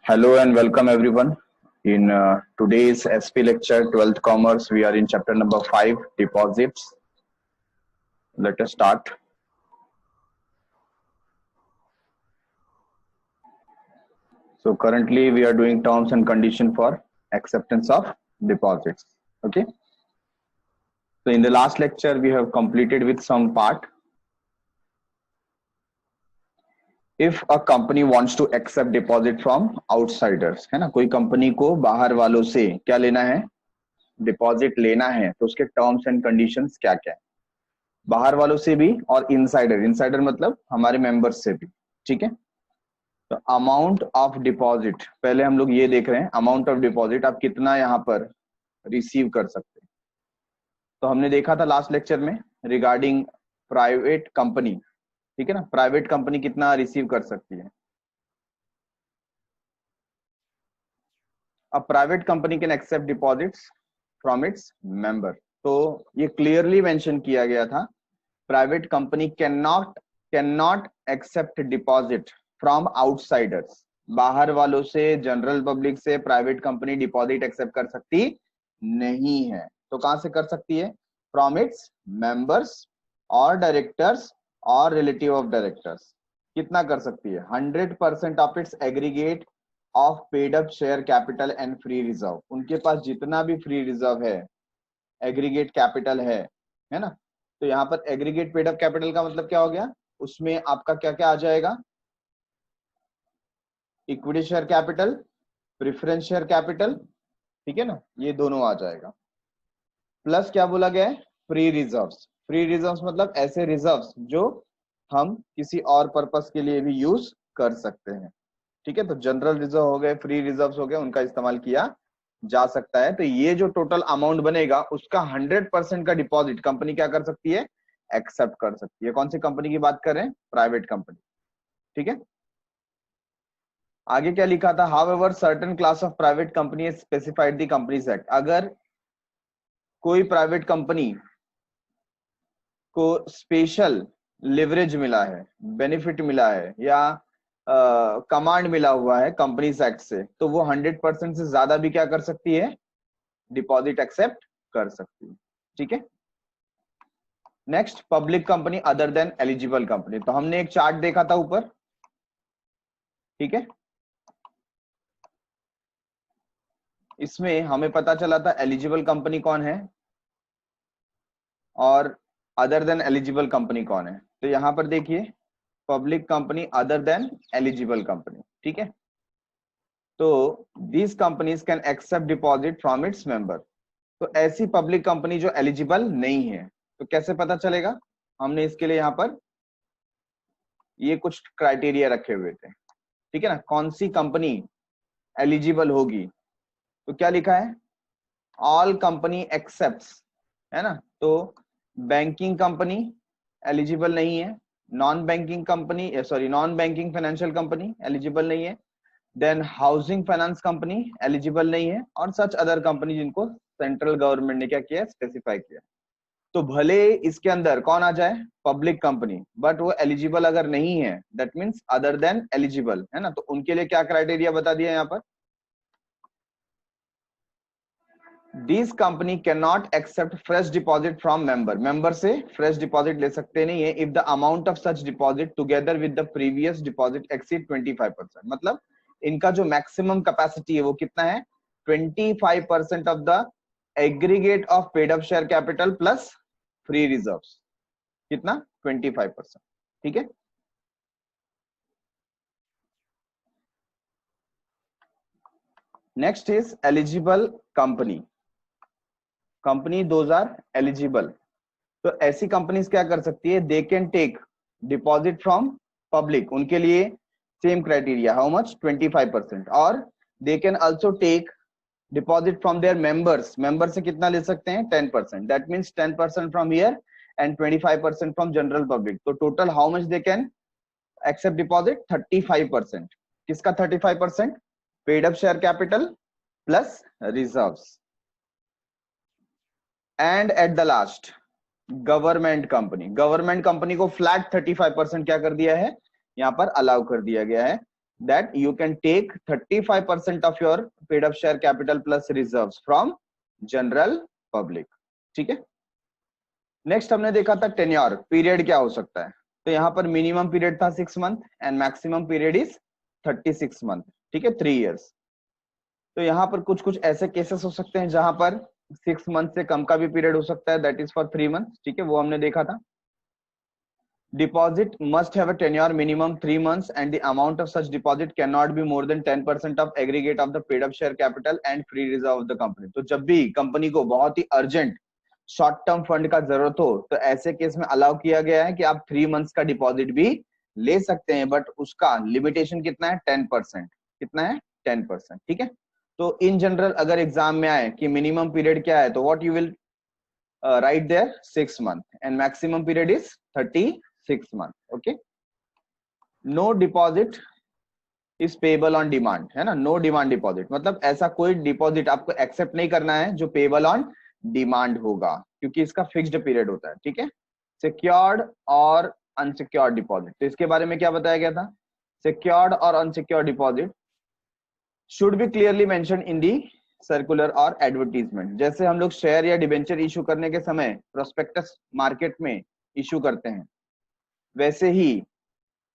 Hello and welcome everyone. In today's SP lecture, 12th Commerce, we are in chapter number 5, Deposits. Let us start. So currently we are doing terms and condition for acceptance of deposits. Okay. So in the last lecture, we have completed with some part. If a company wants to accept deposit from outsiders, है ना, कोई company को बाहर वालों से क्या लेना है, डिपॉजिट लेना है, तो उसके टर्म्स एंड कंडीशंस क्या क्या है, बाहर वालों से भी और इनसाइडर मतलब हमारे मेंबर्स से भी. ठीक है. तो अमाउंट ऑफ डिपॉजिट, पहले हम लोग ये देख रहे हैं अमाउंट ऑफ डिपॉजिट आप कितना यहाँ पर रिसीव कर सकते हैं. तो हमने देखा था लास्ट लेक्चर में रिगार्डिंग प्राइवेट कंपनी. ठीक है ना, प्राइवेट कंपनी कितना रिसीव कर सकती है. A private company can accept deposits from its member. तो ये क्लियरली मेंशन किया गया था, private company can not accept deposit from outsiders. बाहर वालों से, जनरल पब्लिक से प्राइवेट कंपनी डिपॉजिट एक्सेप्ट कर सकती नहीं है. तो कहां से कर सकती है? फ्रॉम इट्स मेंबर्स और डायरेक्टर्स और रिलेटिव ऑफ डायरेक्टर्स. कितना कर सकती है? 100% of its aggregate of paid up share capital and free reserve. उनके पास जितना भी फ्री रिजर्व है, एग्रीगेट कैपिटल है ना. तो यहाँ पर एग्रीगेट पेड अप कैपिटल का मतलब क्या हो गया? उसमें आपका क्या क्या आ जाएगा? Equity share capital, preference share capital, ठीक है ना, ये दोनों आ जाएगा. प्लस क्या बोला गया है? Free reserves. फ्री रिजर्व्स मतलब ऐसे रिजर्व्स जो हम किसी और पर्पस के लिए भी यूज कर सकते हैं. ठीक है. तो जनरल रिजर्व हो गए, फ्री रिजर्व्स हो गए, उनका इस्तेमाल किया जा सकता है. तो ये जो टोटल अमाउंट बनेगा उसका 100% का डिपॉजिट कंपनी क्या कर सकती है? एक्सेप्ट कर सकती है. कौन सी कंपनी की बात कर रहे हैं? Private company. ठीक है. आगे क्या लिखा था? However certain class of private company specified the companies act. अगर कोई प्राइवेट कंपनी को स्पेशल लिवरेज मिला है, बेनिफिट मिला है या कमांड मिला हुआ है कंपनीज एक्ट से, तो वो 100% से ज्यादा भी क्या कर सकती है? डिपॉजिट एक्सेप्ट कर सकती है. ठीक है. Next, public company other than eligible company. तो हमने एक चार्ट देखा था ऊपर. ठीक है. इसमें हमें पता चला था एलिजिबल कंपनी कौन है और अदर देन एलिजिबल कंपनी कौन है. तो यहां पर देखिए, public company other than eligible company. ठीक है. तो these companies can accept deposit from its member. तो ऐसी पब्लिक कंपनी जो एलिजिबल नहीं है, तो कैसे पता चलेगा? हमने इसके लिए यहां पर ये कुछ क्राइटेरिया रखे हुए थे. ठीक है ना, कौन सी कंपनी एलिजिबल होगी. तो क्या लिखा है? ऑल कंपनी एक्सेप्ट्स, है ना. तो बैंकिंग कंपनी एलिजिबल नहीं है, non banking company, sorry non banking financial company eligible नहीं है, then housing finance company eligible नहीं है, और सच अदर कंपनी जिनको सेंट्रल गवर्नमेंट ने क्या किया? स्पेसिफाई किया. तो भले इसके अंदर कौन आ जाए? पब्लिक कंपनी, बट वो एलिजिबल अगर नहीं है, that means other than eligible, है ना. तो उनके लिए क्या क्राइटेरिया बता दिया यहाँ पर? These company cannot accept fresh deposit from member. member से fresh deposit ले सकते नहीं है if the amount of such deposit together with the previous deposit exceed 25%. मतलब इनका जो मैक्सिमम कैपेसिटी है वो कितना है? 25% of the aggregate of paid up share capital plus free reserves. कितना? 25%. ठीक है. Next is eligible company. Company those are eligible. तो ऐसी कंपनीज क्या कर सकती है? They can take deposit from public. उनके लिए सेम क्राइटेरिया, हाउ मच? 25%. और they can also take deposit from their members. Member से कितना ले सकते हैं? 10%. That means 10% from here and 25% from general public. तो total how much they can accept deposit? 35%. किसका 35%? Paid up share capital plus reserves. And at the last government company. Government company को flat 35% क्या कर दिया है? यहाँ पर अलाउ कर दिया गया है. that you can take 35% of your paid up share capital plus reserves from general public. ठीक है. नेक्स्ट हमने देखा था टेन्योर, पीरियड क्या हो सकता है. तो यहाँ पर मिनिमम पीरियड था 6 month and maximum period is 36 month. ठीक है, 3 इयर्स. तो यहाँ पर कुछ कुछ ऐसे केसेस हो सकते हैं जहां पर 6 मंथ से कम का भी पीरियड हो सकता है, दैट इज फॉर 3 मंथ. ठीक है, वो हमने देखा था. Deposit must have a tenure minimum 3 months and the amount of such deposit cannot be more than 10% of aggregate of the paid up share capital and free reserve of the company. तो जब भी company को बहुत ही urgent short term fund का जरूरत हो तो ऐसे केस में अलाउ किया गया है कि आप 3 मंथ्स का डिपॉजिट भी ले सकते हैं, बट उसका लिमिटेशन कितना है, 10%. कितना है, 10%. ठीक है. तो इन जनरल अगर एग्जाम में आए कि मिनिमम पीरियड क्या है, तो what you will write there 6 month and maximum period is 36 month. Okay. No deposit is payable on demand, है ना. No demand deposit मतलब ऐसा कोई डिपॉजिट आपको एक्सेप्ट नहीं करना है जो पेबल ऑन डिमांड होगा, क्योंकि इसका फिक्स्ड पीरियड होता है. ठीक है. सिक्योर्ड और अनसिक्योर्ड डिपॉजिट, तो इसके बारे में क्या बताया गया था. सिक्योर्ड और unsecured deposit should be clearly mention in the circular और एडवर्टीजमेंट. जैसे हम लोग शेयर या डिबेंचर इशू करने के समय प्रोस्पेक्टस मार्केट में इशू करते हैं, वैसे ही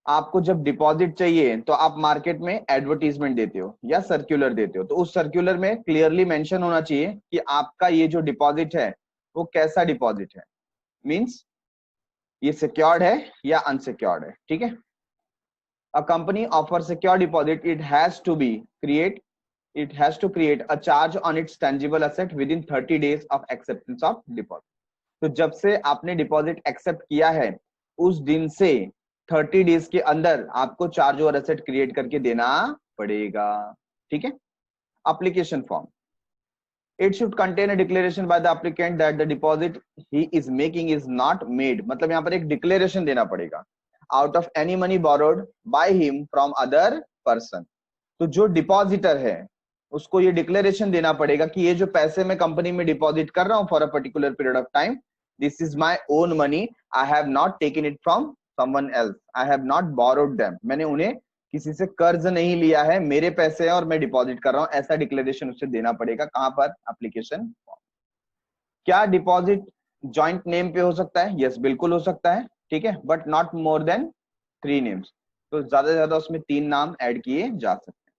आपको जब डिपॉजिट चाहिए तो आप मार्केट में एडवर्टीजमेंट देते हो या सर्कुलर देते हो, तो उस सर्कुलर में क्लियरली मेंशन होना चाहिए कि आपका ये जो डिपॉजिट है वो कैसा डिपॉजिट है, मींस ये सिक्योर्ड है या अनसिक्योर्ड है. ठीक है. A company offer secure deposit, it has to create a charge on its tangible asset within 30 days of acceptance of deposit. तो जब से आपने डिपॉजिट एक्सेप्ट किया है उस दिन से 30 डेज के अंदर आपको चार्ज और एसेट क्रिएट करके देना पड़ेगा. ठीक है. Application form, it should contain a declaration by the applicant that the deposit he is making is not made. मतलब यहाँ पर एक डिक्लेरेशन देना पड़ेगा out of any money borrowed by him from other person. तो जो डिपॉजिटर है उसको ये डिक्लेरेशन देना पड़ेगा कि ये जो पैसे मैं कंपनी में डिपॉजिट कर रहा हूं for a particular period of time, this is my own money, I have not taken it from someone else, I have not borrowed them. मैंने उन्हें किसी से कर्ज नहीं लिया है, मेरे पैसे हैं और मैं डिपॉजिट कर रहा हूं, ऐसा डिक्लेरेशन उसे देना पड़ेगा. कहां पर, एप्लीकेशन फॉर्म. क्या डिपॉजिट जॉइंट नेम पे हो सकता है? यस, बिल्कुल हो सकता है. ठीक है, but not more than 3 names. तो ज्यादा से ज्यादा उसमें 3 नाम ऐड किए जा सकते हैं.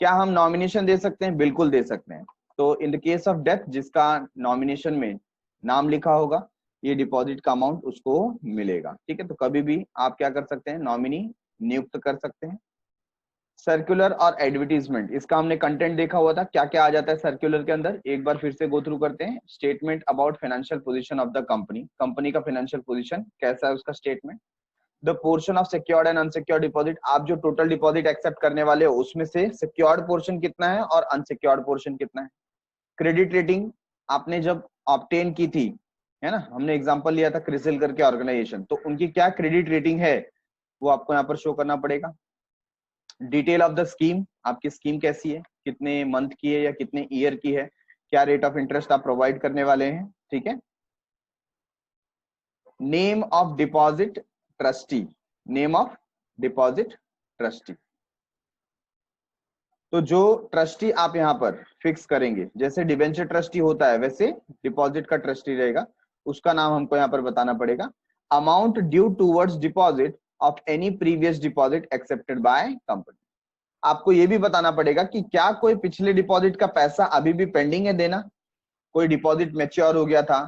क्या हम नॉमिनेशन दे सकते हैं? बिल्कुल दे सकते हैं. तो इन द केस ऑफ डेथ जिसका नॉमिनेशन में नाम लिखा होगा, ये डिपॉजिट का अमाउंट उसको मिलेगा. ठीक है. तो कभी भी आप क्या कर सकते हैं, नॉमिनी नियुक्त कर सकते हैं. सर्कुलर और एडवर्टीजमेंट, इसका हमने कंटेंट देखा हुआ था, क्या क्या आ जाता है सर्कुलर के अंदर, एक बार फिर से गो थ्रू करते हैं. Statement about financial position of the company, company का फाइनेंशियल पोजीशन कैसा है उसका statement. The portion of secured and unsecured deposit, आप जो टोटल डिपॉजिट एक्सेप्ट करने वाले हो उसमें से सिक्योर्ड पोर्शन कितना है और अनसिक्योर्ड पोर्शन कितना है. क्रेडिट रेटिंग आपने जब ऑब्टेन की थी, है ना, हमने एग्जांपल लिया था क्रिसिल करके ऑर्गेनाइजेशन, तो उनकी क्या क्रेडिट रेटिंग है वो आपको यहाँ पर शो करना पड़ेगा. डिटेल ऑफ द स्कीम, आपकी स्कीम कैसी है, कितने मंथ की है या कितने ईयर की है, क्या रेट ऑफ इंटरेस्ट आप प्रोवाइड करने वाले हैं. ठीक है. Name of deposit trustee, name of deposit trustee, तो जो ट्रस्टी आप यहाँ पर फिक्स करेंगे, जैसे डिबेंचर ट्रस्टी होता है वैसे डिपॉजिट का ट्रस्टी रहेगा, उसका नाम हमको यहाँ पर बताना पड़ेगा. Amount due towards deposit of any previous deposit accepted by company, आपको ये भी बताना पड़ेगा कि क्या कोई पिछले डिपॉजिट का पैसा अभी भी पेंडिंग है देना. कोई डिपॉजिट मैच्योर हो गया था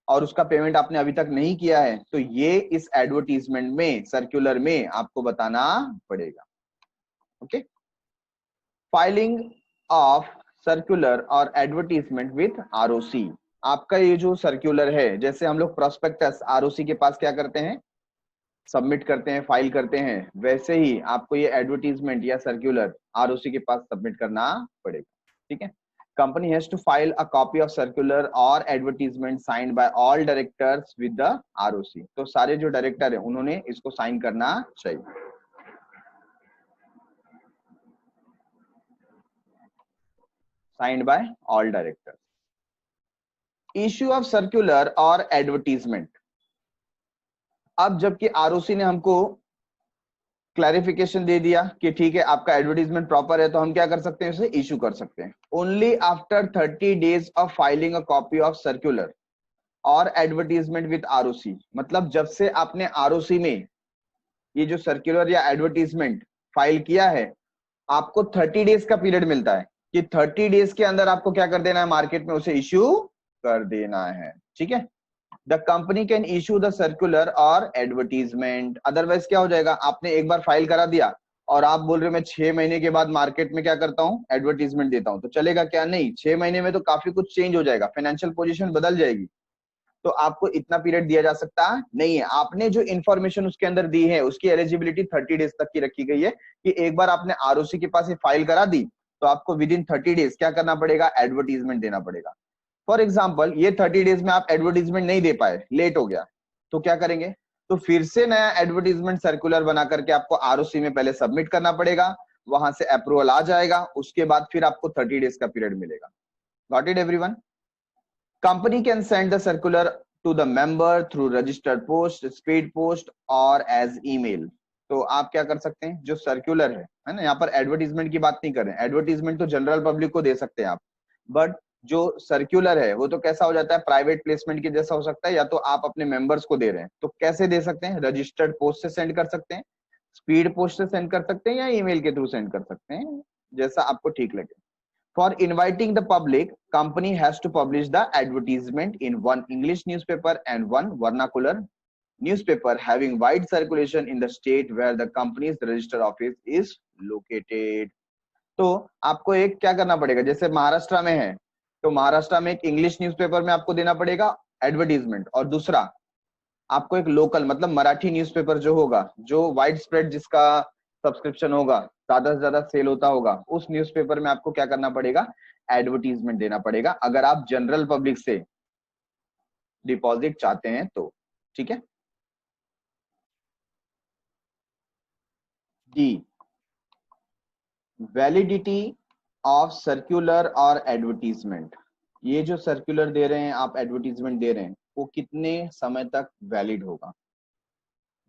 और उसका पेमेंट आपने अभी तक नहीं किया है, तो ये इस एडवर्टीजमेंट में, सर्कुलर में आपको बताना पड़ेगा. ओके. फाइलिंग ऑफ सर्कुलर और एडवर्टीजमेंट विथ आरओसी, आपका ये जो सर्कुलर है, जैसे हम लोग प्रोस्पेक्टस आरओसी के पास क्या करते हैं, सबमिट करते हैं, फाइल करते हैं, वैसे ही आपको ये एडवर्टीजमेंट या सर्कुलर आरओसी के पास सबमिट करना पड़ेगा. ठीक है. Company has to file a copy of circular और advertisement signed by all directors with the ROC, तो सारे जो डायरेक्टर है उन्होंने इसको साइन करना चाहिए. Signed by all directors. Issue of circular और एडवर्टीजमेंट, अब जबकि आरओसी ने हमको क्लैरिफिकेशन दे दिया कि ठीक है आपका एडवर्टीजमेंट प्रॉपर है, तो हम क्या कर सकते हैं, उसे इशू कर सकते हैं। Only after 30 days of filing a copy of circular और एडवर्टीजमेंट विद आरओसी, मतलब जब से आपने आरओसी में ये जो सर्कुलर या एडवर्टीजमेंट फाइल किया है, आपको 30 डेज का पीरियड मिलता है कि 30 डेज के अंदर आपको क्या कर देना है, मार्केट में उसे इश्यू कर देना है। ठीक है, the company can issue the circular और एडवर्टीजमेंट। अदरवाइज क्या हो जाएगा, आपने एक बार फाइल करा दिया और आप बोल रहे हो मैं 6 महीने के बाद मार्केट में क्या करता हूँ, एडवर्टीजमेंट देता हूँ, तो चलेगा क्या? नहीं, 6 महीने में तो काफी कुछ चेंज हो जाएगा, फाइनेंशियल पोजीशन बदल जाएगी, तो आपको इतना पीरियड दिया जा सकता नहीं है। आपने जो इन्फॉर्मेशन उसके अंदर दी है उसकी एलिजिबिलिटी 30 डेज तक की रखी गई है कि एक बार आपने आरओसी के पास फाइल करा दी तो आपको विद इन 30 डेज क्या करना पड़ेगा, एडवर्टीजमेंट देना पड़ेगा। फॉर एग्जाम्पल ये 30 डेज में आप एडवर्टीजमेंट नहीं दे पाए, लेट हो गया, तो क्या करेंगे, तो फिर से नया एडवर्टीजमेंट सर्कुलर बना करके आपको आरओसी में पहले सबमिट करना पड़ेगा, वहां से अप्रूवल आ जाएगा, उसके बाद फिर आपको 30 डेज का पीरियड मिलेगा। Got it everyone? Company can send the circular to the member through registered post, speed post और as email। तो आप क्या कर सकते हैं, जो सर्कुलर है ना, यहाँ पर एडवर्टीजमेंट की बात नहीं कर रहे हैं, एडवर्टीजमेंट तो जनरल पब्लिक को दे सकते हैं आप, बट जो सर्कुलर है वो तो कैसा हो जाता है, प्राइवेट प्लेसमेंट के जैसा हो सकता है, या तो आप अपने मेंबर्स को दे रहे हैं, तो कैसे दे सकते हैं, रजिस्टर्ड पोस्ट से सेंड कर सकते हैं, स्पीड पोस्ट से सेंड कर सकते हैं, या ईमेल के थ्रू सेंड कर सकते हैं, जैसा आपको ठीक लगे। For inviting the public, company has to publish the advertisement in one English newspaper and one vernacular newspaper having wide circulation in the state where the company's registered office is located। तो आपको एक क्या करना पड़ेगा, जैसे महाराष्ट्र में है तो महाराष्ट्र में एक इंग्लिश न्यूज़पेपर में आपको देना पड़ेगा एडवर्टीजमेंट, और दूसरा आपको एक लोकल मतलब मराठी न्यूज़पेपर जो होगा, जो वाइड स्प्रेड जिसका सब्सक्रिप्शन होगा, ज्यादा से ज्यादा सेल होता होगा, उस न्यूज़पेपर में आपको क्या करना पड़ेगा, एडवर्टीजमेंट देना पड़ेगा, अगर आप जनरल पब्लिक से डिपॉजिट चाहते हैं तो। ठीक है जी, वैलिडिटी ऑफ सर्कुलर और एडवर्टीजमेंट, ये जो सर्कुलर दे रहे हैं आप, एडवर्टीजमेंट दे रहे हैं, वो कितने समय तक वैलिड होगा।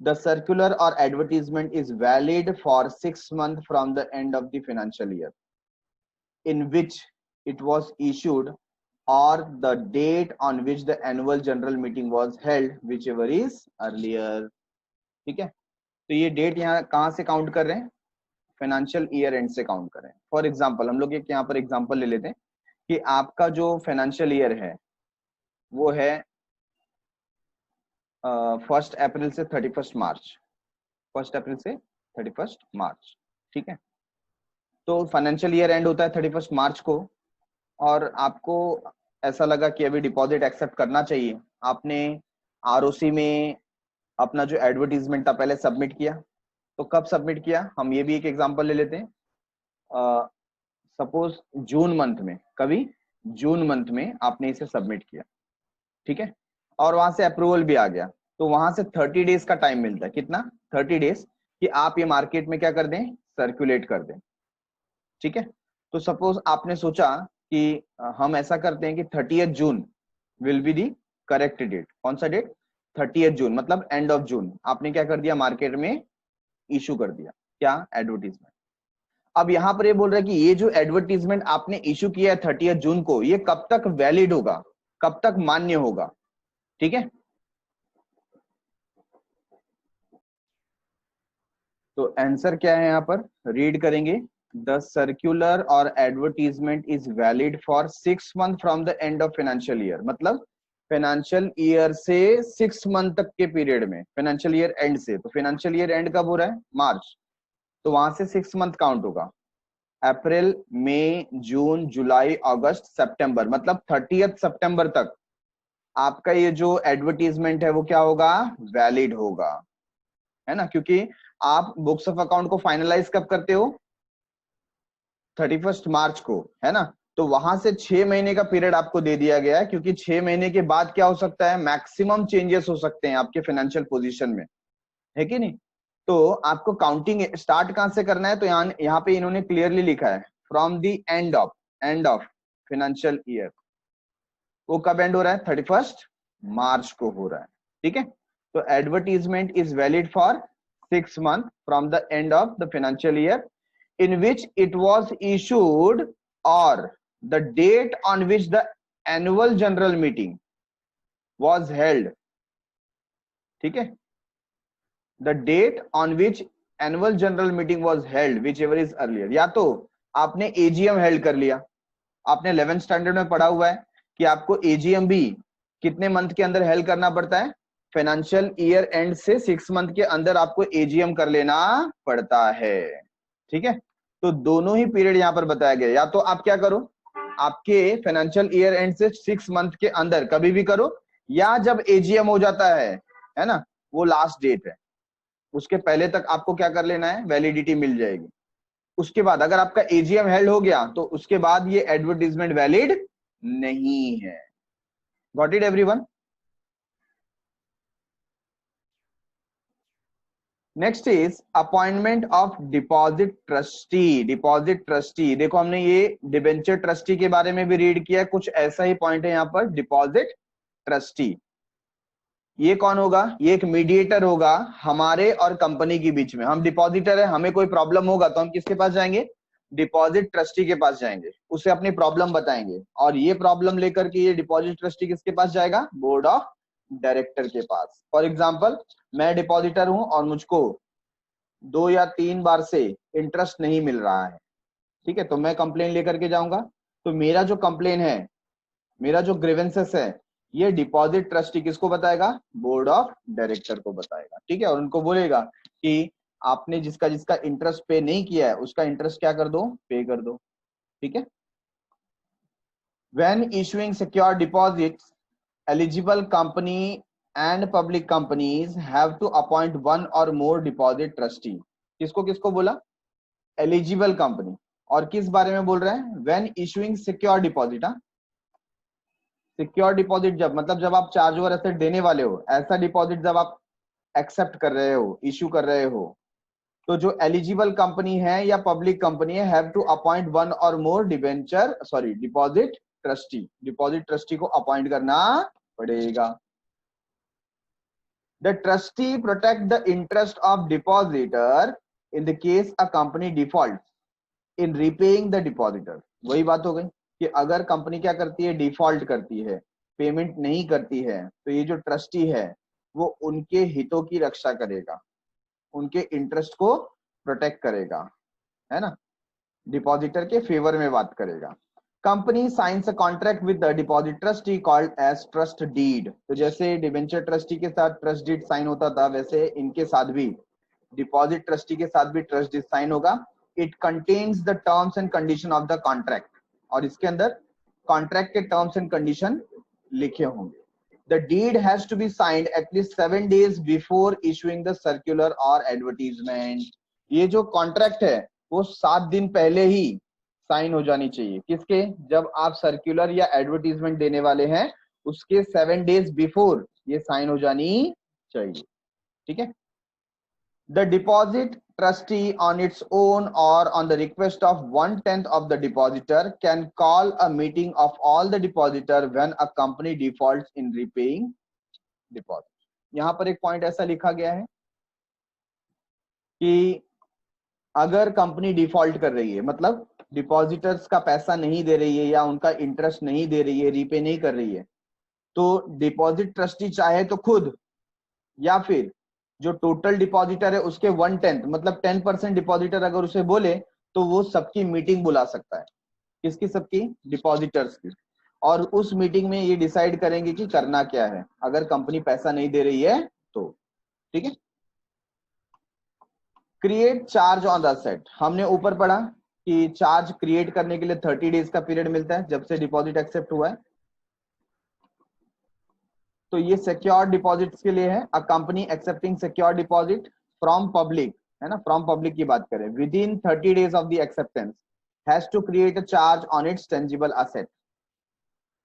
The circular or advertisement is valid for 6 months from the end of the financial year in which it was issued or the date on which the annual general meeting was held, whichever is earlier। ठीक है, तो ये date यहाँ कहाँ से count कर रहे हैं, फाइनेंशियल ईयर एंड से काउंट कर रहे हैं। फॉर एग्जांपल हम लोग एक यहाँ पर एग्जांपल ले लेते हैं कि आपका जो फाइनेंशियल ईयर है वो है 1 अप्रैल से 31 मार्च, 1 अप्रैल से 31 मार्च। ठीक है, तो फाइनेंशियल ईयर एंड होता है 31 मार्च को, और आपको ऐसा लगा कि अभी डिपॉजिट एक्सेप्ट करना चाहिए, आपने आरओसी में अपना जो एडवर्टीजमेंट था पहले सबमिट किया। तो कब सबमिट किया, हम ये भी एक एग्जांपल ले लेते हैं, सपोज जून मंथ में, कभी जून मंथ में आपने इसे सबमिट किया, ठीक है, और वहां से अप्रूवल भी आ गया, तो वहां से 30 डेज का टाइम मिलता है, कितना, 30 डेज, कि आप ये मार्केट में क्या कर दें, सर्कुलेट कर दें। ठीक है, तो सपोज आपने सोचा कि हम ऐसा करते हैं कि 30 June will be the correct date. कौन सा डेट, 30 जून मतलब एंड ऑफ जून, आपने क्या कर दिया, मार्केट में इशू कर दिया, क्या, एडवर्टीजमेंट। अब यहां पर ये बोल रहा है कि ये जो एडवर्टीजमेंट आपने इशू किया है 30 जून को, ये कब तक वैलिड होगा, कब तक मान्य होगा। ठीक है, तो आंसर क्या है, यहां पर रीड करेंगे, द सर्कुलर और advertisement is valid for 6 month from the end of financial year, मतलब फाइनेंशियल ईयर से 6 मंथ तक के पीरियड में, फाइनेंशियल ईयर एंड से, तो फाइनेंशियल ईयर एंड कब हो रहा है, मार्च, तो वहां से 6 मंथ काउंट होगा, अप्रैल मई जून जुलाई अगस्त सितंबर, मतलब 30 सितंबर तक आपका ये जो एडवर्टीजमेंट है वो क्या होगा, वैलिड होगा, है ना, क्योंकि आप बुक्स ऑफ अकाउंट को फाइनलाइज कब करते हो, 31 मार्च को, है ना, तो वहां से 6 महीने का पीरियड आपको दे दिया गया है, क्योंकि 6 महीने के बाद क्या हो सकता है, मैक्सिमम चेंजेस हो सकते हैं आपके फाइनेंशियल पोजीशन में, है कि नहीं। तो आपको काउंटिंग स्टार्ट कहां से करना है, तो यहाँ पे इन्होंने क्लियरली लिखा है from the end of financial year, वो कब एंड हो रहा है, 31 मार्च को हो रहा है। ठीक है, तो advertisement is valid for 6 months from the end of the financial year in which it was issued, or the date on which the annual general meeting was held. ठीक है, the date on which annual general meeting was held, whichever is earlier. या तो आपने AGM held कर लिया, आपने 11th standard में पढ़ा हुआ है कि आपको AGM भी कितने मंथ के अंदर हेल्ड करना पड़ता है, फाइनेंशियल ईयर एंड से 6 मंथ के अंदर आपको AGM कर लेना पड़ता है। ठीक है, तो दोनों ही पीरियड यहाँ पर बताया गया। या तो आप क्या करो, आपके फाइनेंशियल ईयर एंड से 6 मंथ के अंदर कभी भी करो, या जब AGM हो जाता है ना, वो लास्ट डेट है, उसके पहले तक आपको क्या कर लेना है, वैलिडिटी मिल जाएगी। उसके बाद अगर आपका AGM हेल्ड हो गया तो उसके बाद ये एडवर्टीजमेंट वैलिड नहीं है। Got it everyone? Next is appointment of deposit trustee. Deposit trustee, देखो हमने ये डिबेंचर ट्रस्टी के बारे में भी रीड किया, कुछ ऐसा ही पॉइंट है यहाँ पर। डिपॉजिट ट्रस्टी ये कौन होगा, ये एक मीडिएटर होगा हमारे और कंपनी के बीच में। हम डिपॉजिटर है, हमें कोई प्रॉब्लम होगा तो हम किसके पास जाएंगे, डिपॉजिट ट्रस्टी के पास जाएंगे, उसे अपनी प्रॉब्लम बताएंगे, और ये प्रॉब्लम लेकर के ये डिपॉजिट ट्रस्टी किसके पास जाएगा, बोर्ड ऑफ डायरेक्टर के पास। फॉर एग्जाम्पल मैं डिपॉजिटर हूं और मुझको 2 या 3 बार से इंटरेस्ट नहीं मिल रहा है, ठीक है, तो मैं कंप्लेन लेकर के जाऊंगा। तो मेरा जो कंप्लेन है, मेरा जो ग्रीवेंसेस है, ये डिपॉजिट ट्रस्टी किसको बताएगा, बोर्ड ऑफ डायरेक्टर को बताएगा। ठीक है, और उनको बोलेगा कि आपने जिसका जिसका इंटरेस्ट पे नहीं किया है उसका इंटरेस्ट क्या कर दो, पे कर दो। ठीक है, when issuing secure deposits eligible company and public companies have to appoint 1 or more deposit trustee. किसको किसको बोला, एलिजिबल कंपनी, और किस बारे में बोल रहे हैं, when issuing secure deposit. Secure deposit जब मतलब जब आप चार्ज ओवर एसेट देने वाले हो, ऐसा डिपॉजिट जब आप एक्सेप्ट कर रहे हो, इश्यू कर रहे हो, तो जो एलिजिबल कंपनी है या पब्लिक कंपनी है, have to appoint 1 or more deposit trustee. Deposit trustee को अपॉइंट करना पड़ेगा। The trustee protect the interest of depositor in the case a company default in repaying the depositor. वही बात हो गई कि अगर कंपनी क्या करती है, डिफॉल्ट करती है, पेमेंट नहीं करती है, तो ये जो ट्रस्टी है वो उनके हितों की रक्षा करेगा, उनके इंटरेस्ट को प्रोटेक्ट करेगा, है ना, डिपॉजिटर के फेवर में बात करेगा। Company signs a contract with the deposit trustee called as trust deed. तो जैसे डिबेंचर ट्रस्टी के साथ ट्रस्ट डीड साइन होता था, वैसे इनके साथ भी, डिपॉजिट ट्रस्टी के साथ भी ट्रस्ट डीड साइन होगा। It contains the terms and condition of the contract, और इसके अंदर कॉन्ट्रैक्ट के टर्म्स एंड कंडीशन लिखे होंगे। The deed has to be signed at least 7 days before issuing the circular or advertisement. ये जो contract है वो 7 दिन पहले ही साइन हो जानी चाहिए। किसके, जब आप सर्कुलर या एडवर्टीजमेंट देने वाले हैं उसके 7 डेज बिफोर ये साइन हो जानी चाहिए। ठीक है, the deposit trustee on its own or on the request of 1/10 of the depositor can call a meeting of all the depositor when a company defaults in repaying deposit. यहाँ पर एक point ऐसा लिखा गया है कि अगर कंपनी डिफॉल्ट कर रही है, मतलब डिपॉजिटर्स का पैसा नहीं दे रही है या उनका इंटरेस्ट नहीं दे रही है, रीपे नहीं कर रही है, तो डिपॉजिट ट्रस्टी चाहे तो खुद या फिर जो टोटल डिपॉजिटर है उसके 1/10 मतलब 10% डिपॉजिटर अगर उसे बोले तो वो सबकी मीटिंग बुला सकता है। किसकी, सबकी, डिपॉजिटर्स की, और उस मीटिंग में ये डिसाइड करेंगे कि करना क्या है अगर कंपनी पैसा नहीं दे रही है तो। ठीक है, create charge on the asset. हमने ऊपर पढ़ा कि चार्ज क्रिएट करने के लिए 30 डेज का पीरियड मिलता है जब से डिपॉजिट एक्सेप्ट हुआ है। तो ये सिक्योर डिपॉजिट्स के लिए है। A company accepting secure deposit from public, है ना, फ्रॉम पब्लिक की बात करें, within 30 days of the acceptance has to create a charge on its tangible asset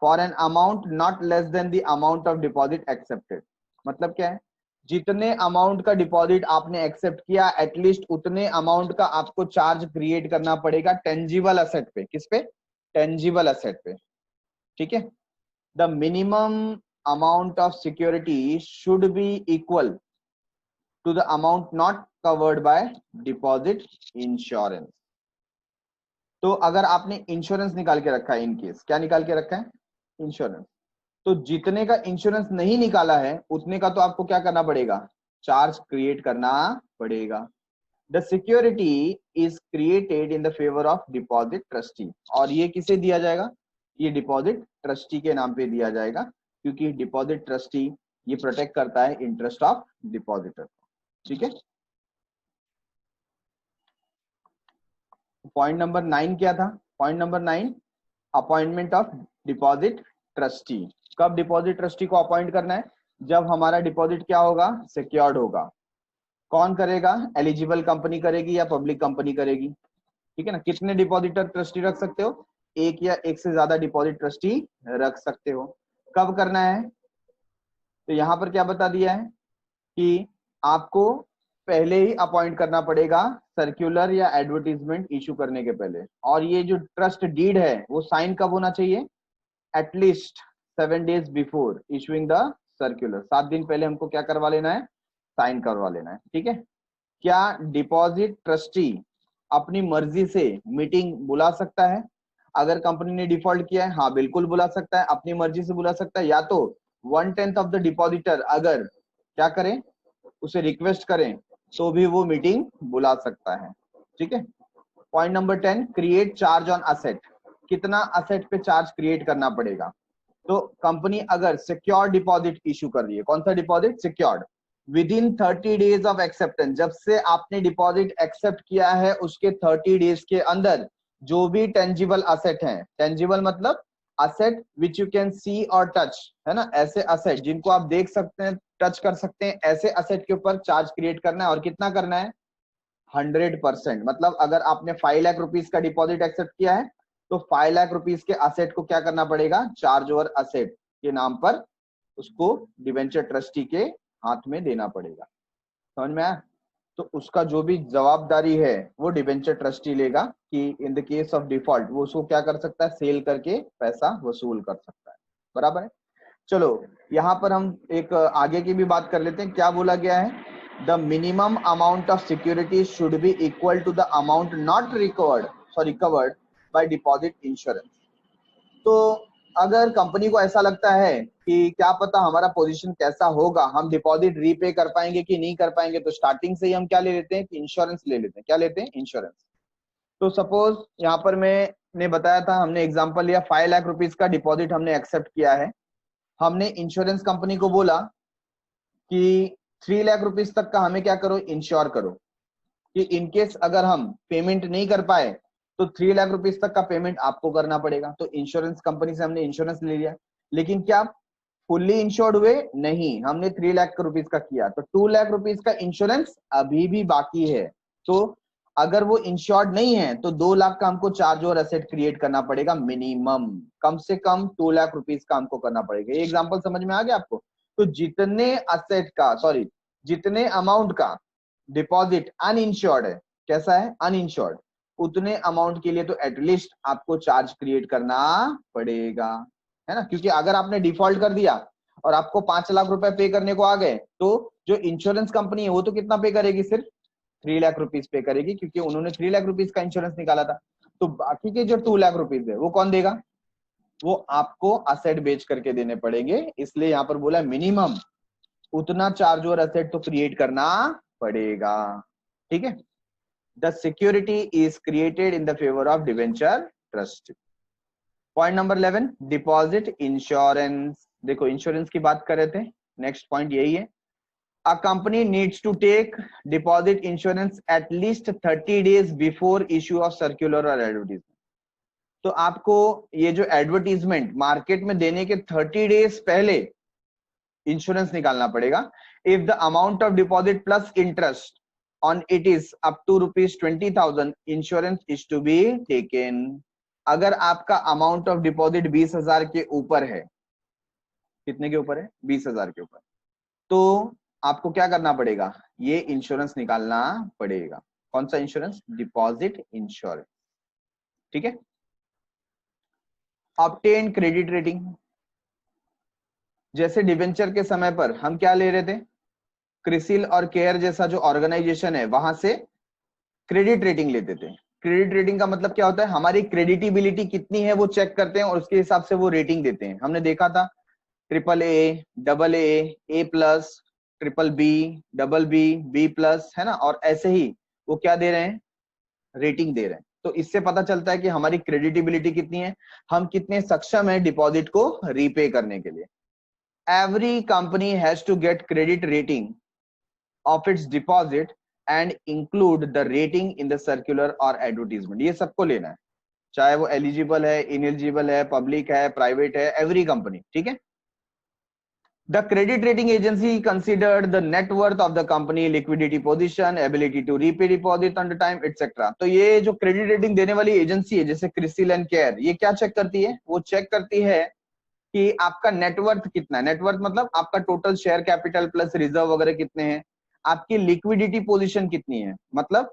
for an amount not less than the amount of deposit accepted. मतलब क्या है, जितने amount का डिपॉजिट आपने एक्सेप्ट किया एटलीस्ट उतने अमाउंट का आपको चार्ज क्रिएट करना पड़ेगा टेंजिबल असेट पे। किस पे, टेंजिबल असेट पे। ठीक है, the minimum amount of security should be equal to the amount not covered by deposit insurance. तो अगर आपने इंश्योरेंस निकाल के रखा है, इन केस क्या निकाल के रखा है, इंश्योरेंस, तो जितने का इंश्योरेंस नहीं निकाला है उतने का तो आपको क्या करना पड़ेगा, चार्ज क्रिएट करना पड़ेगा। The security is created in the favour of deposit trustee, और ये किसे दिया जाएगा, ये डिपॉजिट ट्रस्टी के नाम पे दिया जाएगा, क्योंकि डिपॉजिट ट्रस्टी ये प्रोटेक्ट करता है इंटरेस्ट ऑफ डिपॉजिटर। ठीक है, पॉइंट नंबर 9 क्या था, point number 9 appointment of deposit trustee. कब डिपॉजिट ट्रस्टी को अपॉइंट करना है, जब हमारा डिपॉजिट क्या होगा, सिक्योर्ड होगा। कौन करेगा, एलिजिबल कंपनी करेगी या पब्लिक कंपनी करेगी। ठीक है ना, कितने डिपॉजिटर ट्रस्टी रख सकते हो, एक या एक से ज्यादा डिपॉजिट ट्रस्टी रख सकते हो। कब करना है, तो यहां पर क्या बता दिया है कि आपको पहले ही अपॉइंट करना पड़ेगा, सर्कुलर या एडवर्टीजमेंट इशू करने के पहले। और ये जो ट्रस्ट डीड है वो साइन कब होना चाहिए, at least 7 days before issuing the circular, 7 दिन पहले हमको क्या करवा लेना है, साइन करवा लेना है। ठीक है, क्या डिपॉजिट ट्रस्टी अपनी मर्जी से मीटिंग बुला सकता है, अगर कंपनी ने डिफॉल्ट किया है, हाँ बिल्कुल बुला सकता है, अपनी मर्जी से बुला सकता है, या तो 1/10 ऑफ द डिपॉजिटर अगर क्या करें, उसे रिक्वेस्ट करें तो भी वो मीटिंग बुला सकता है। ठीक है, point number 10 create charge on asset. कितना असेट पे चार्ज क्रिएट करना पड़ेगा, तो कंपनी अगर सिक्योर्ड डिपॉजिट इशू कर रही है, कौन सा deposit, secured, with in 30 days of acceptance, जब से आपने डिपॉजिट एक्सेप्ट किया है उसके 30 days के अंदर जो भी टेंजिबल असेट है, टेंजिबल मतलब asset which you can see और टच, है ना, ऐसे असेट जिनको आप देख सकते हैं, टच कर सकते हैं, ऐसे असेट के ऊपर चार्ज क्रिएट करना है। और कितना करना है, 100%। मतलब अगर आपने 5 लाख रुपीज का डिपॉजिट एक्सेप्ट किया है तो 5 लाख रुपीज के असेट को क्या करना पड़ेगा, चार्ज ओवर असेट के नाम पर उसको डिवेंचर ट्रस्टी के हाथ में देना पड़ेगा। समझ में आया, तो उसका जो भी जवाबदारी है वो डिवेंचर ट्रस्टी लेगा कि इन द केस ऑफ डिफॉल्ट वो उसको क्या कर सकता है, सेल करके पैसा वसूल कर सकता है। बराबर है, चलो यहाँ पर हम एक आगे की भी बात कर लेते हैं। क्या बोला गया है, the minimum amount of security should be equal to the amount not covered by deposit insurance. तो अगर कंपनी को ऐसा लगता है कि क्या पता हमारा पोजीशन कैसा होगा, हम डिपॉजिट रीपे कर पाएंगे कि नहीं कर पाएंगे, तो स्टार्टिंग से ही हम क्या ले लेते हैं कि इंश्योरेंस ले लेते हैं। क्या लेते हैं, इंश्योरेंस। तो सपोज यहाँ पर मैंने बताया था, हमने एग्जांपल लिया 5 लाख रुपीज का डिपॉजिट हमने एक्सेप्ट किया है, हमने इंश्योरेंस कंपनी को बोला कि 3 लाख रुपीज तक का हमें क्या करो, इंश्योर करो, कि इनकेस अगर हम पेमेंट नहीं कर पाए तो 3 लाख रुपीज तक का पेमेंट आपको करना पड़ेगा। तो इंश्योरेंस कंपनी से हमने इंश्योरेंस ले लिया, लेकिन क्या फुल्ली इंश्योर्ड हुए, नहीं, हमने 3 लाख रुपीज का किया, तो 2 लाख रुपीज का इंश्योरेंस अभी भी बाकी है। तो अगर वो इंश्योर्ड नहीं है तो 2 लाख का हमको चार्ज और एसेट क्रिएट करना पड़ेगा, मिनिमम कम से कम 2 लाख रुपीज का हमको करना पड़ेगा। ये एग्जांपल समझ में आ गया आपको। तो जितने असेट का जितने अमाउंट का डिपॉजिट अनइंश्योर्ड है, कैसा है, अनइंश्योर्ड, उतने अमाउंट के लिए तो एटलीस्ट आपको चार्ज क्रिएट करना पड़ेगा, है ना। क्योंकि अगर आपने डिफॉल्ट कर दिया और आपको 5 लाख रुपए पे करने को आ गए, तो जो इंश्योरेंस कंपनी है वो तो कितना पे करेगी, सिर्फ 3 लाख रुपीज पे करेगी, क्योंकि उन्होंने 3 लाख रुपीज का इंश्योरेंस निकाला था। तो बाकी के जो 2 लाख रुपीज है वो कौन देगा, वो आपको असेट बेच करके देने पड़ेंगे। इसलिए यहाँ पर बोला मिनिमम उतना चार्ज और असेट तो क्रिएट करना पड़ेगा। ठीक है, the security is created in the favour of debenture trust. Point number 11 deposit insurance. देखो इंश्योरेंस की बात कर रहे थे, नेक्स्ट पॉइंट यही है, a company needs to take deposit insurance at least 30 days before issue of circular or advertisement। तो आपको ये जो एडवर्टीजमेंट मार्केट में देने के 30 डेज पहले इंश्योरेंस निकालना पड़ेगा। If the amount of deposit plus interest on it is up to ₹20,000 insurance is to be taken. अगर आपका अमाउंट ऑफ डिपॉजिट 20,000 के ऊपर है, कितने के ऊपर है, 20,000 के ऊपर, तो आपको क्या करना पड़ेगा, ये इंश्योरेंस निकालना पड़ेगा। कौन सा इंश्योरेंस, डिपॉजिट इंश्योरेंस। ठीक है, ऑब्टेन क्रेडिट रेटिंग। जैसे डिवेंचर के समय पर हम क्या ले रहे थे, क्रिसिल और केयर जैसा जो ऑर्गेनाइजेशन है वहां से क्रेडिट रेटिंग लेते थे। क्रेडिट रेटिंग का मतलब क्या होता है, हमारी क्रेडिटिबिलिटी कितनी है वो चेक करते हैं और उसके हिसाब से वो रेटिंग देते हैं। हमने देखा था triple A, double A plus, triple B, double B, B plus, है ना, और ऐसे ही वो क्या दे रहे हैं, रेटिंग दे रहे हैं। तो इससे पता चलता है कि हमारी क्रेडिटिबिलिटी कितनी है, हम कितने सक्षम है डिपॉजिट को रीपे करने के लिए। Every company has to get credit rating of its deposit and include the rating in the circular और एडवर्टीजमेंट। ये सबको लेना है, चाहे वो एलिजिबल है, इनएलिजिबल है, पब्लिक है, प्राइवेट है, एवरी कंपनी, ठीक है। The credit rating agency considered the net worth of the company, liquidity position, ability to repay deposit on the time, etc. तो ये जो क्रेडिट रेटिंग देने वाली एजेंसी है जैसे क्रिसिल एंड केयर, ये क्या चेक करती है, वो चेक करती है कि आपका नेटवर्थ कितना है। नेटवर्थ मतलब आपका total share capital plus reserve वगैरह कितने हैं, आपकी लिक्विडिटी पोजीशन कितनी है, मतलब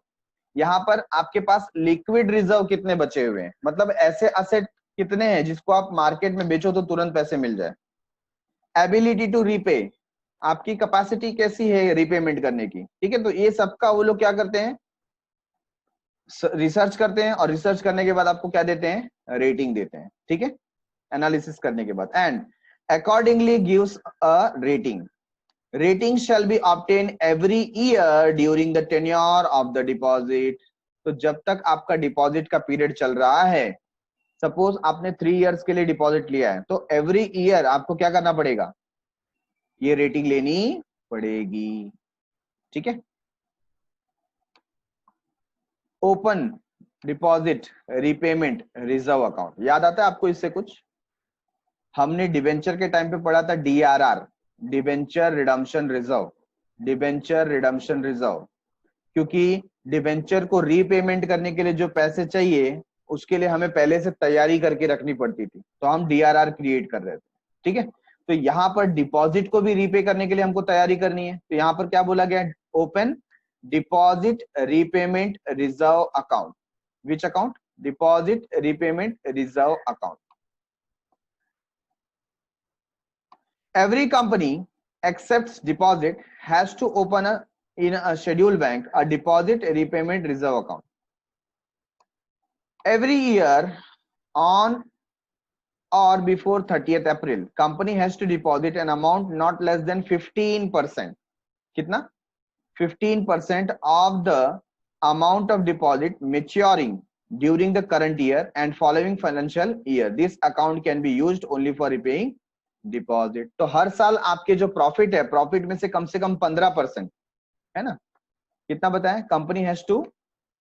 यहाँ पर आपके पास लिक्विड रिजर्व कितने बचे हुए हैं, मतलब ऐसे असेट कितने हैं जिसको आप मार्केट में बेचो तो तुरंत पैसे मिल जाए। एबिलिटी टू रीपे, आपकी कैपेसिटी कैसी है रीपेमेंट करने की, ठीक है। तो ये सबका वो लोग क्या करते हैं, रिसर्च करते हैं, और रिसर्च करने के बाद आपको क्या देते हैं, रेटिंग देते हैं, ठीक है, एनालिसिस करने के बाद। And accordingly gives a rating. Rating shall be obtain every year during the tenure of the deposit. तो जब तक आपका डिपॉजिट का पीरियड चल रहा है, सपोज आपने 3 इयर्स के लिए डिपॉजिट लिया है, तो एवरी ईयर आपको क्या करना पड़ेगा, ये रेटिंग लेनी पड़ेगी, ठीक है। Open deposit repayment reserve account, याद आता है आपको इससे कुछ, हमने डिबेंचर के टाइम पे पढ़ा था DRR, debenture redemption reserve, debenture redemption reserve, क्योंकि डिबेंचर को रीपेमेंट करने के लिए जो पैसे चाहिए उसके लिए हमें पहले से तैयारी करके रखनी पड़ती थी, तो हम DRR क्रिएट कर रहे थे, ठीक है। तो यहाँ पर डिपॉजिट को भी रीपे करने के लिए हमको तैयारी करनी है, तो यहाँ पर क्या बोला गया, open deposit repayment reserve account. Which account, deposit repayment reserve account. Every company accepts deposit has to open in a scheduled bank a deposit repayment reserve account. Every year on or before 30th April, company has to deposit an amount not less than 15%. कितना? 15% of the amount of deposit maturing during the current year and following financial year. This account can be used only for repaying deposit. तो हर साल आपके जो profit है, profit में से कम 15%, है ना, कितना बताएं, company has to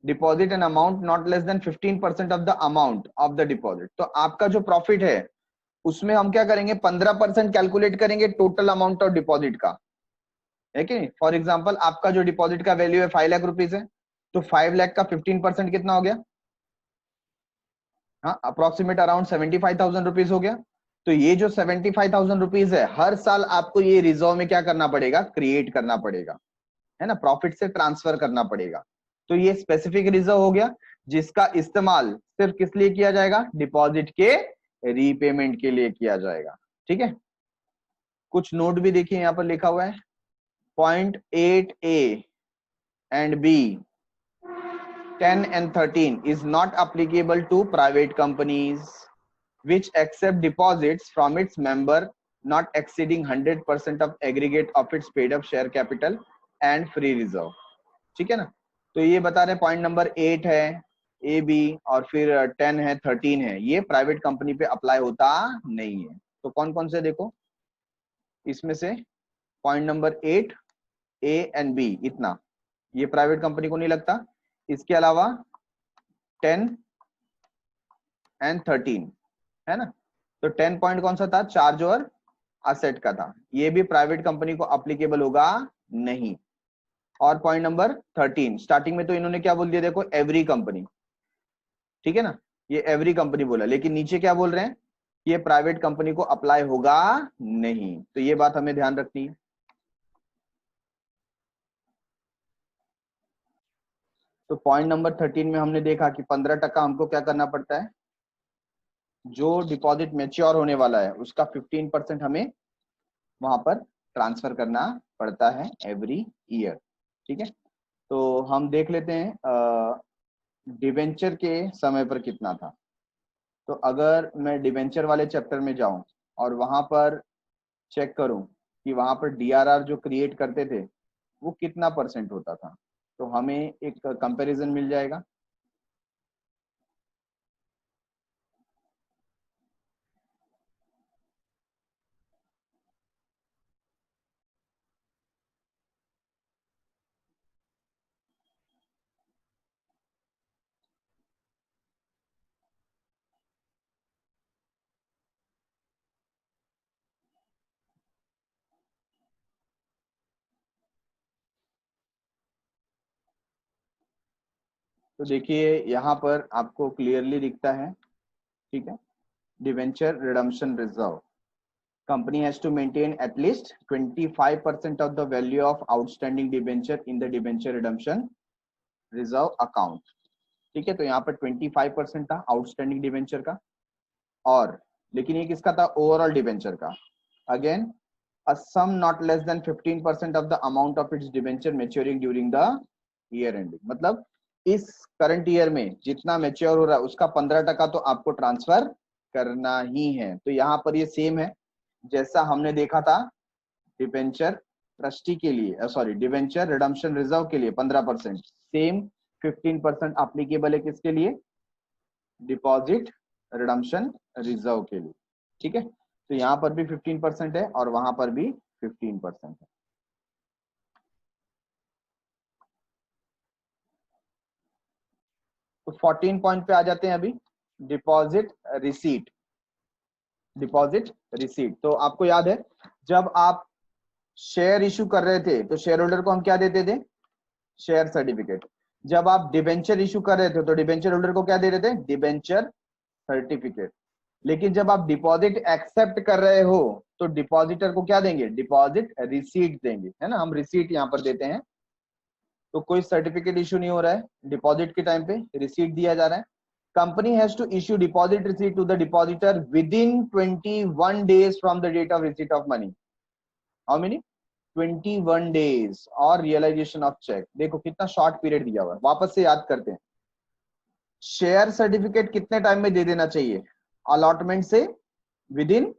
deposit an amount not less than 15% of the amount of the deposit. तो आपका जो प्रॉफिट है उसमें हम क्या करेंगे, 15% कैलकुलेट करेंगे टोटल अमाउंट ऑफ डिपॉजिट का, है कि नहीं। फॉर एग्जाम्पल आपका जो डिपॉजिट का वैल्यू है 5 लाख रुपीज है, तो 5 लाख का 15% कितना हो गया, हाँ, अप्रोक्सीमेट अराउंड 75,000 रुपीज हो गया। तो ये जो 75,000 रुपीज है, हर साल आपको ये रिजर्व में क्या करना पड़ेगा, क्रिएट करना पड़ेगा, है ना, प्रॉफिट से ट्रांसफर करना पड़ेगा। तो ये स्पेसिफिक रिजर्व हो गया जिसका इस्तेमाल सिर्फ किस लिए किया जाएगा, डिपॉजिट के रीपेमेंट के लिए किया जाएगा, ठीक है। कुछ नोट भी देखिए यहाँ पर लिखा हुआ है, point 8A and B 10 and 13 is not applicable to private companies which accept deposits from its member not exceeding 100% of aggregate of its paid up share capital and free reserve, ठीक है ना। तो ये बता रहे पॉइंट नंबर 8 है AB और फिर 10 है, 13 है, ये प्राइवेट कंपनी पे अप्लाई होता नहीं है। तो कौन कौन से देखो, इसमें से point number 8A and B, इतना ये प्राइवेट कंपनी को नहीं लगता। इसके अलावा 10 and 13, है ना। तो 10 पॉइंट कौन सा था, चार्ज और असेट का था, ये भी प्राइवेट कंपनी को अप्लीकेबल होगा नहीं। और पॉइंट नंबर 13 स्टार्टिंग में तो इन्होंने क्या बोल दिया, देखो एवरी कंपनी, ठीक है ना, ये एवरी कंपनी बोला, लेकिन नीचे क्या बोल रहे हैं, ये प्राइवेट कंपनी को अप्लाई होगा नहीं। तो ये बात हमें ध्यान रखनी है। तो पॉइंट नंबर 13 में हमने देखा कि 15% हमको क्या करना पड़ता है, जो डिपॉजिट मैच्योर होने वाला है उसका 15% हमें वहां पर ट्रांसफर करना पड़ता है एवरी ईयर। ठीक है, तो हम देख लेते हैं डिवेंचर के समय पर कितना था। तो अगर मैं डिवेंचर वाले चैप्टर में जाऊं और वहां पर चेक करूं कि वहां पर डीआरआर जो क्रिएट करते थे वो कितना परसेंट होता था, तो हमें एक कंपैरिजन मिल जाएगा। तो देखिए यहाँ पर आपको क्लियरली दिखता है। ठीक है, debenture redemption reserve, company has to maintain at least 25% of the value of outstanding debenture in the debenture redemption reserve account। ठीक है, तो यहाँ पर 25% था आउटस्टैंडिंग डिवेंचर का, और लेकिन ये किसका था, ओवरऑल डिवेंचर का। Again a sum not less than 15% of the amount of its debenture maturing during the year ending। मतलब इस करंट ईयर में जितना मैच्योर हो रहा है उसका 15% तो आपको ट्रांसफर करना ही है। तो यहाँ पर ये सेम है जैसा हमने देखा था डिवेंचर ट्रस्टी के लिए, सॉरी डिवेंचर रिडम्पशन रिजर्व के लिए 15%, सेम 15% अप्लीकेबल है किसके लिए, डिपॉजिट रिडम्पशन रिजर्व के लिए। ठीक है, तो यहाँ पर भी 15% है और वहां पर भी 15% है। तो 14 पॉइंट पे आ जाते हैं अभी, डिपॉजिट रिसीट। डिपॉजिट रिसीट, तो आपको याद है जब आप शेयर इशू कर रहे थे तो शेयर होल्डर को हम क्या देते थे, शेयर सर्टिफिकेट। जब आप डिबेंचर इशू कर रहे थे तो डिबेंचर होल्डर को क्या दे रहे थे, डिबेंचर सर्टिफिकेट। लेकिन जब आप डिपॉजिट एक्सेप्ट कर रहे हो तो डिपॉजिटर को क्या देंगे, डिपॉजिट रिसीट देंगे, है ना, हम रिसीट यहाँ पर देते हैं। तो कोई सर्टिफिकेट इशू नहीं हो रहा है, डिपॉजिट के टाइम पे रिसीट दिया जा रहा है। Company has to issue deposit receipt to the depositor within 21 days from the date of receipt of money. How many, 21 days. और रियलाइजेशन ऑफ चेक, देखो कितना शॉर्ट पीरियड दिया हुआ है, वापस से याद करते हैं। शेयर सर्टिफिकेट कितने टाइम में दे देना चाहिए, अलॉटमेंट से विद इन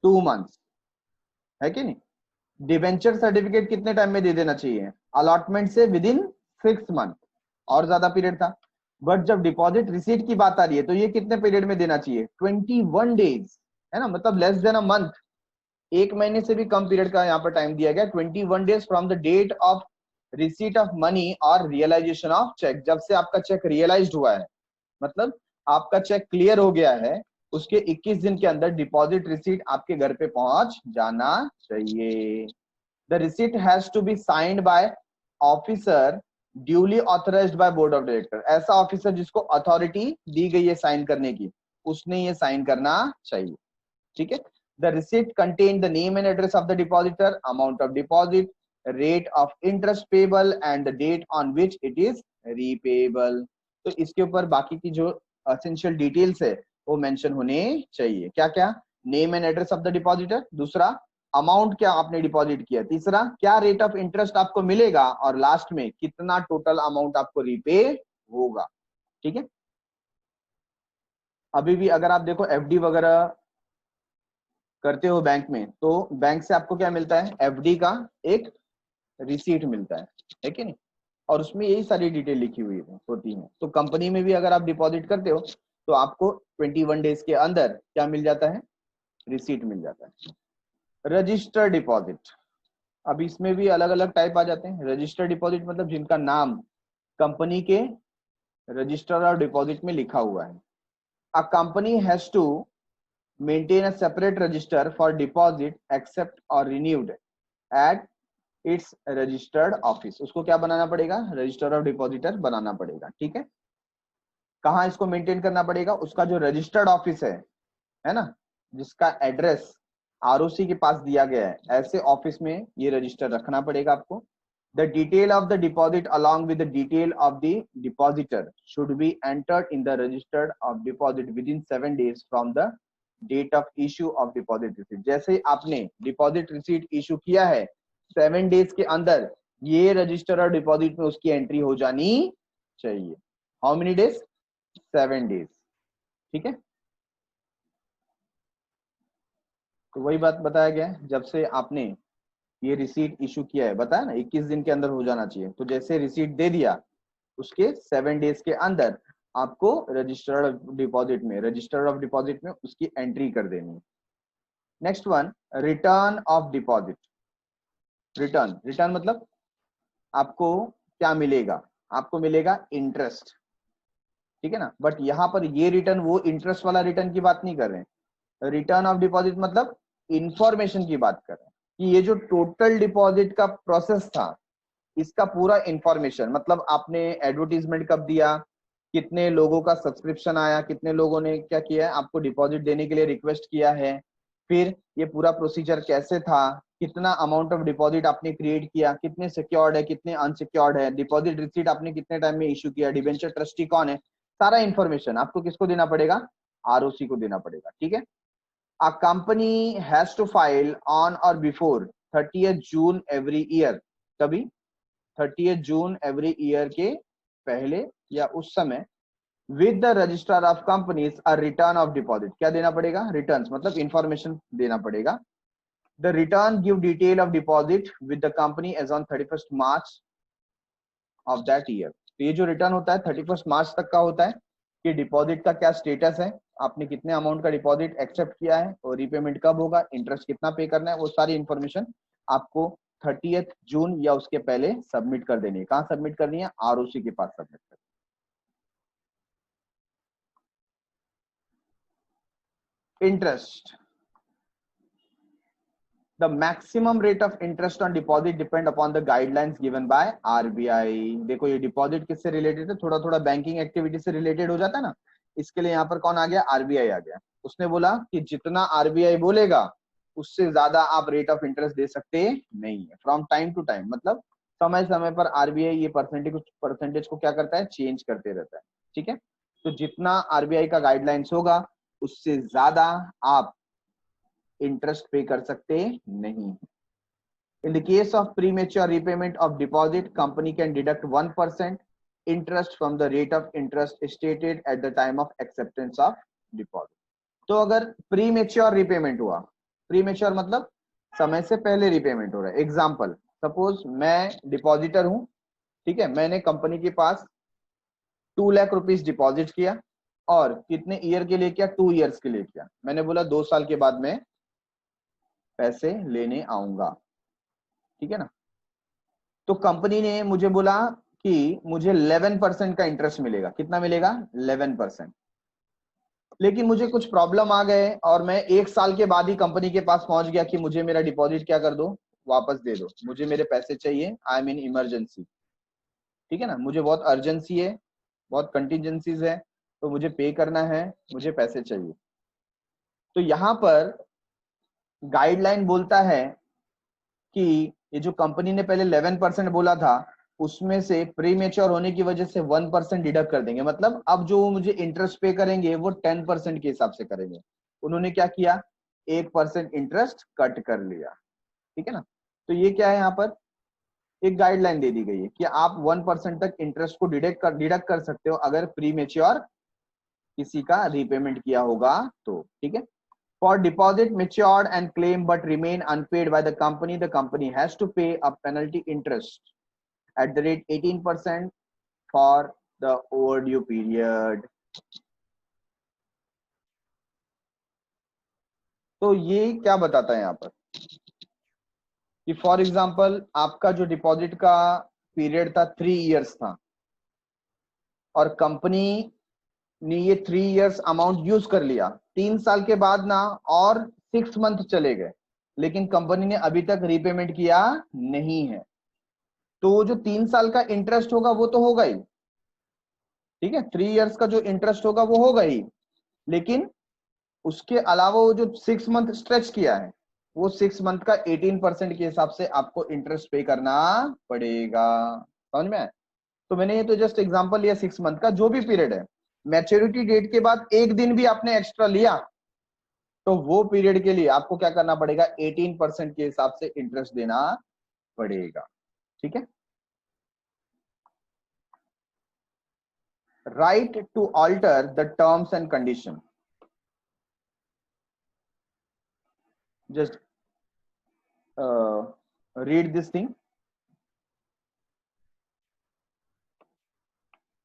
2 मंथ्स, है कि नहीं। डिवेंचर सर्टिफिकेट कितने टाइम में दे देना चाहिए, अलॉटमेंट से विद इन 6 मंथ, और ज्यादा पीरियड था। बट जब डिपॉजिट रिसीट की बात आ रही है तो ये कितने पीरियड में देना चाहिए, 21 डेज, है ना, मतलब लेस देन अ मंथ, 1 महीने से भी कम पीरियड का यहाँ पर टाइम दिया गया। 21 days from the date of receipt of money और रियलाइजेशन ऑफ चेक, जब से आपका चेक रियलाइज्ड हुआ है, मतलब आपका चेक क्लियर हो गया है, उसके 21 दिन के अंदर डिपॉजिट रिसीट आपके घर पे पहुंच जाना चाहिए। The receipt has to be signed by officer duly authorised by board of director. ऐसा ऑफिसर जिसको अथॉरिटी दी गई है साइन करने की, उसने ये साइन करना चाहिए। ठीक है, the receipt contain the name and address of the depositor, amount of deposit, rate of interest payable and the date on which it is repayable। तो इसके ऊपर बाकी की जो essential details है वो मेंशन होने चाहिए। क्या क्या, name and address of the depositor, दूसरा अमाउंट क्या आपने डिपॉजिट किया, तीसरा क्या रेट ऑफ इंटरेस्ट आपको मिलेगा, और लास्ट में कितना टोटल अमाउंट आपको रिपे होगा। ठीक है, अभी भी अगर आप देखो एफडी वगैरह करते हो बैंक में तो बैंक से आपको क्या मिलता है, एफडी का एक रिसीट मिलता है कि नहीं, और उसमें यही सारी डिटेल लिखी हुई होती है। तो कंपनी में भी अगर आप डिपॉजिट करते हो तो आपको 21 डेज के अंदर क्या मिल जाता है, रिसीट मिल जाता है। रजिस्टर्ड डिपॉजिट, अब इसमें भी अलग अलग टाइप आ जाते हैं। रजिस्टर्ड डिपॉजिट मतलब जिनका नाम कंपनी के रजिस्टर और डिपॉजिट में लिखा हुआ है। A company has to maintain a separate register for deposit accept or renewed at its registered office। उसको क्या बनाना पड़ेगा, रजिस्टर ऑफ डिपॉजिटर बनाना पड़ेगा। ठीक है, कहाँ इसको मेंटेन करना पड़ेगा, उसका जो रजिस्टर्ड ऑफिस है ना, जिसका एड्रेस आरओसी के पास दिया गया है, ऐसे ऑफिस में ये रजिस्टर रखना पड़ेगा आपको। The detail of the deposit along with the detail of the depositor should be entered in the register of deposit within 7 days from the date of issue of deposit receipt. जैसे आपने deposit receipt issue किया है 7 days के अंदर ये register और deposit में उसकी एंट्री हो जानी चाहिए। How many days? 7 डेज। ठीक है, तो वही बात बताया गया है, जब से आपने ये रिसीट इशू किया है, बताया ना 21 दिन के अंदर हो जाना चाहिए, तो जैसे रिसीट दे दिया उसके 7 डेज के अंदर आपको रजिस्टर ऑफ डिपॉजिट में उसकी एंट्री कर देनी है। Next one, return of deposit. Return मतलब आपको क्या मिलेगा? आपको मिलेगा इंटरेस्ट, ठीक है ना। बट यहाँ पर ये रिटर्न वो इंटरेस्ट वाला रिटर्न की बात नहीं कर रहे हैं। रिटर्न ऑफ डिपॉजिट मतलब इंफॉर्मेशन की बात कर रहे हैं कि ये जो टोटल डिपॉजिट का प्रोसेस था इसका पूरा इंफॉर्मेशन, मतलब आपने एडवर्टीजमेंट कब दिया, कितने लोगों का सब्सक्रिप्शन आया, कितने लोगों ने क्या किया है, आपको डिपॉजिट देने के लिए रिक्वेस्ट किया है, फिर ये पूरा प्रोसीजर कैसे था, कितना अमाउंट ऑफ डिपॉजिट आपने क्रिएट किया, कितने सिक्योर्ड है, कितने अनसिक्योर्ड है, डिपॉजिट रिसीट आपने कितने टाइम में इशू किया, डिबेंचर ट्रस्टी कौन है, सारा इंफॉर्मेशन आपको किसको देना पड़ेगा? आरओसी को देना पड़ेगा। ठीक है, a company has to file on or before 30th June every year. कभी 30th जून एवरी ईयर के पहले या उस समय with the registrar of companies a return of deposit. क्या देना पड़ेगा? रिटर्न्स मतलब इंफॉर्मेशन देना पड़ेगा। The return give detail of deposit with the company as on 31st March of that year. तो ये जो रिटर्न होता है 31st मार्च तक का होता है कि डिपॉजिट का क्या स्टेटस है, आपने कितने अमाउंट का डिपॉजिट एक्सेप्ट किया है और रीपेमेंट कब होगा, इंटरेस्ट कितना पे करना है, वो सारी इंफॉर्मेशन आपको 30th जून या उसके पहले सबमिट कर देनी है। कहाँ सबमिट करनी है? आरओसी के पास सबमिट करनी है। Interest, the maximum rate of interest on deposit depend upon the guidelines given by RBI। देखो ये डिपॉजिट किससे रिलेटेड है? थोड़ा थोड़ा बैंकिंग एक्टिविटी से रिलेटेड हो जाता है ना, इसके लिए यहाँ पर कौन आ गया? आरबीआई आ गया। उसने बोला कि जितना आरबीआई बोलेगा उससे ज्यादा आप रेट ऑफ इंटरेस्ट दे सकते नहीं है। फ्रॉम टाइम टू टाइम मतलब समय समय पर आरबीआई ये परसेंटेज को क्या करता है? चेंज करते रहता है। ठीक है, तो जितना आरबीआई का गाइडलाइंस होगा उससे ज्यादा आप इंटरेस्ट पे कर सकते नहीं। In the case of premature repayment of deposit, company can deduct 1% interest from the rate of interest stated at the time of acceptance of deposit। तो अगर प्रीमेच्योर रिपेमेंट हुआ, प्रीमेच्योर मतलब समय से पहले रिपेमेंट हो रहा है। एग्जाम्पल, सपोज मैं डिपॉजिटर हूं, ठीक है, मैंने कंपनी के पास 2 लाख रुपीज डिपॉजिट किया और कितने ईयर के लिए किया? 2 ईयर्स के लिए किया। मैंने बोला 2 साल के बाद में पैसे लेने आऊंगा, ठीक है ना। तो कंपनी ने मुझे बोला कि मुझे 11% का इंटरेस्ट मिलेगा। कितना मिलेगा? 11%। लेकिन मुझे कुछ प्रॉब्लम आ गए और मैं 1 साल के बाद ही कंपनी के पास पहुंच गया कि मुझे मेरा डिपॉजिट क्या कर दो? वापस दे दो, मुझे मेरे पैसे चाहिए, आई एम इन इमरजेंसी। ठीक है ना, मुझे बहुत अर्जेंसी है, बहुत कंटिजेंसीज है, तो मुझे पे करना है, मुझे पैसे चाहिए। तो यहां पर गाइडलाइन बोलता है कि ये जो कंपनी ने पहले 11% बोला था उसमें से प्रीमेच्योर होने की वजह से 1% डिडक्ट कर देंगे। मतलब अब जो मुझे इंटरेस्ट पे करेंगे वो 10% के हिसाब से करेंगे। उन्होंने क्या किया? 1% इंटरेस्ट कट कर लिया। ठीक है ना, तो ये क्या है? यहाँ पर एक गाइडलाइन दे दी गई है कि आप 1% तक इंटरेस्ट को डिडक्ट कर सकते हो अगर प्रीमेच्योर किसी का रीपेमेंट किया होगा तो। ठीक है, for deposit matured and claim but remain unpaid by the company has to pay a penalty interest at the rate 18% for the overdue period। तो ये क्या बताता है यहाँ पर कि फॉर एग्जांपल आपका जो डिपॉजिट का पीरियड था 3 इयर्स था और कंपनी ने ये 3 इयर्स अमाउंट यूज कर लिया, 3 साल के बाद ना और 6 मंथ चले गए लेकिन कंपनी ने अभी तक रीपेमेंट किया नहीं है, तो वो जो 3 साल का इंटरेस्ट होगा वो तो होगा ही। ठीक है, 3 इयर्स का जो इंटरेस्ट होगा वो होगा ही, लेकिन उसके अलावा वो जो 6 मंथ स्ट्रेच किया है वो 6 मंथ का 18% के हिसाब से आपको इंटरेस्ट पे करना पड़ेगा। समझ में आया? तो मैंने ये तो जस्ट एग्जांपल लिया 6 मंथ का, जो भी पीरियड है, मैच्योरिटी डेट के बाद एक दिन भी आपने एक्स्ट्रा लिया तो वो पीरियड के लिए आपको क्या करना पड़ेगा? 18% के हिसाब से इंटरेस्ट देना पड़ेगा। ठीक है, right to alter the terms and condition, just read this thing.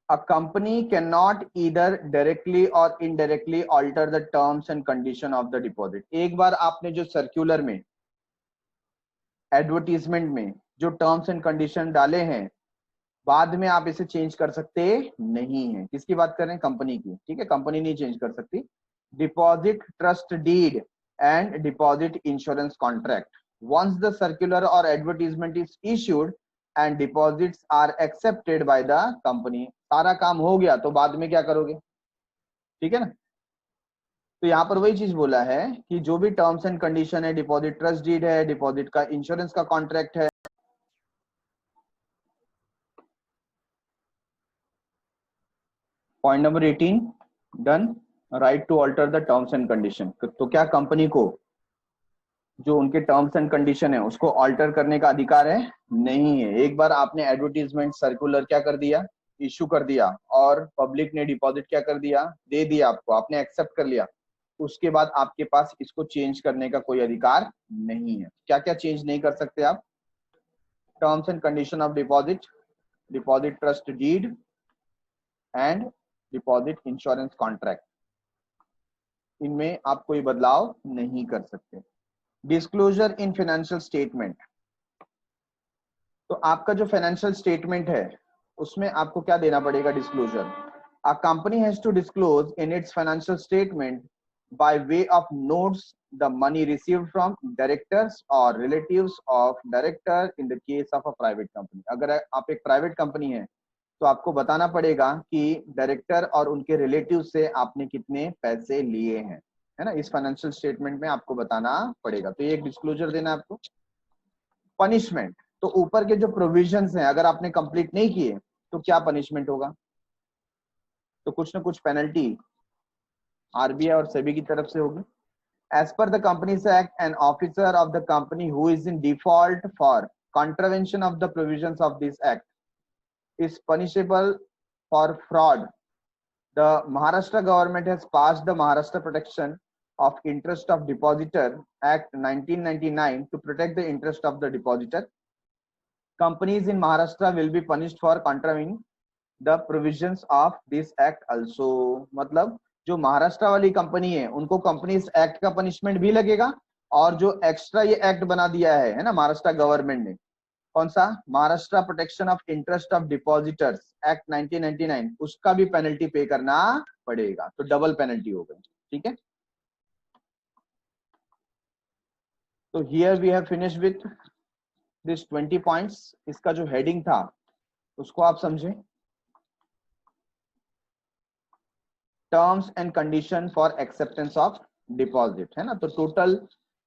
A company cannot either directly or indirectly alter the terms and condition of the deposit. एक बार आपने जो सर्कुलर में, एडवर्टीजमेंट में जो टर्म्स एंड कंडीशन डाले हैं, बाद में आप इसे चेंज कर सकते नहीं है। किसकी बात कर रहे हैं? कंपनी की। ठीक है, कंपनी नहीं चेंज कर सकती। Deposit trust deed and deposit insurance contract, once the circular or advertisement is issued and deposits are accepted by the company, सारा काम हो गया तो बाद में क्या करोगे? ठीक है ना, तो यहाँ पर वही चीज बोला है कि जो भी टर्म्स एंड कंडीशन है, डिपॉजिट ट्रस्ट डीड है, डिपॉजिट का इंश्योरेंस का कॉन्ट्रैक्ट है, point number 18 done, right to alter the terms and condition. तो क्या कंपनी को जो उनके टर्म्स एंड कंडीशन है उसको ऑल्टर करने का अधिकार है? नहीं है। एक बार आपने एडवर्टीजमेंट सर्कुलर क्या कर दिया, इश्यू कर दिया, और पब्लिक ने डिपॉजिट क्या कर दिया, दे दिया आपको, आपने एक्सेप्ट कर लिया, उसके बाद आपके पास इसको चेंज करने का कोई अधिकार नहीं है। क्या क्या चेंज नहीं कर सकते आप? Terms and condition of deposit, deposit trust deed and deposit insurance contract, इनमें आप कोई बदलाव नहीं कर सकते। डिस्क्लोजर इन फाइनेंशियल स्टेटमेंट, तो आपका जो फाइनेंशियल स्टेटमेंट है उसमें आपको क्या देना पड़ेगा? Disclosure. A company has to disclose in its financial statement by way of notes the money received from directors और relatives of director in the case of a private company. अगर आप एक प्राइवेट कंपनी है तो आपको बताना पड़ेगा कि डायरेक्टर और उनके रिलेटिव से आपने कितने पैसे लिए हैं, है ना, इस फाइनेंशियल स्टेटमेंट में आपको बताना पड़ेगा। तो ये एक डिस्क्लोजर देना आपको। पनिशमेंट, तो ऊपर के जो प्रोविजंस हैं अगर आपने कंप्लीट नहीं किए तो क्या पनिशमेंट होगा? तो कुछ ना कुछ पेनल्टी आरबीआई और सेबी की तरफ से होगी। As per the companies act, an officer of the company who is in default for contravention of the provisions of this act is punishable for fraud. The Maharashtra government has passed the Maharashtra Protection of Interest of Depositor Act 1999 to protect the interest of the depositor. Companies in Maharashtra will be punished for contravening the provisions of this act also. मतलब जो महाराष्ट्र वाली company है उनको companies act का punishment भी लगेगा, और जो एक्स्ट्रा ये एक्ट बना दिया है ना महाराष्ट्र गवर्नमेंट ने, कौन सा? Maharashtra protection of interest of depositors act 1999, उसका भी पेनल्टी पे करना पड़ेगा। तो डबल पेनल्टी हो गई। ठीक है, तो here we have finished with this 20 points. इसका जो हेडिंग था उसको आप समझे, terms and condition for acceptance of deposit, है ना। तो टोटल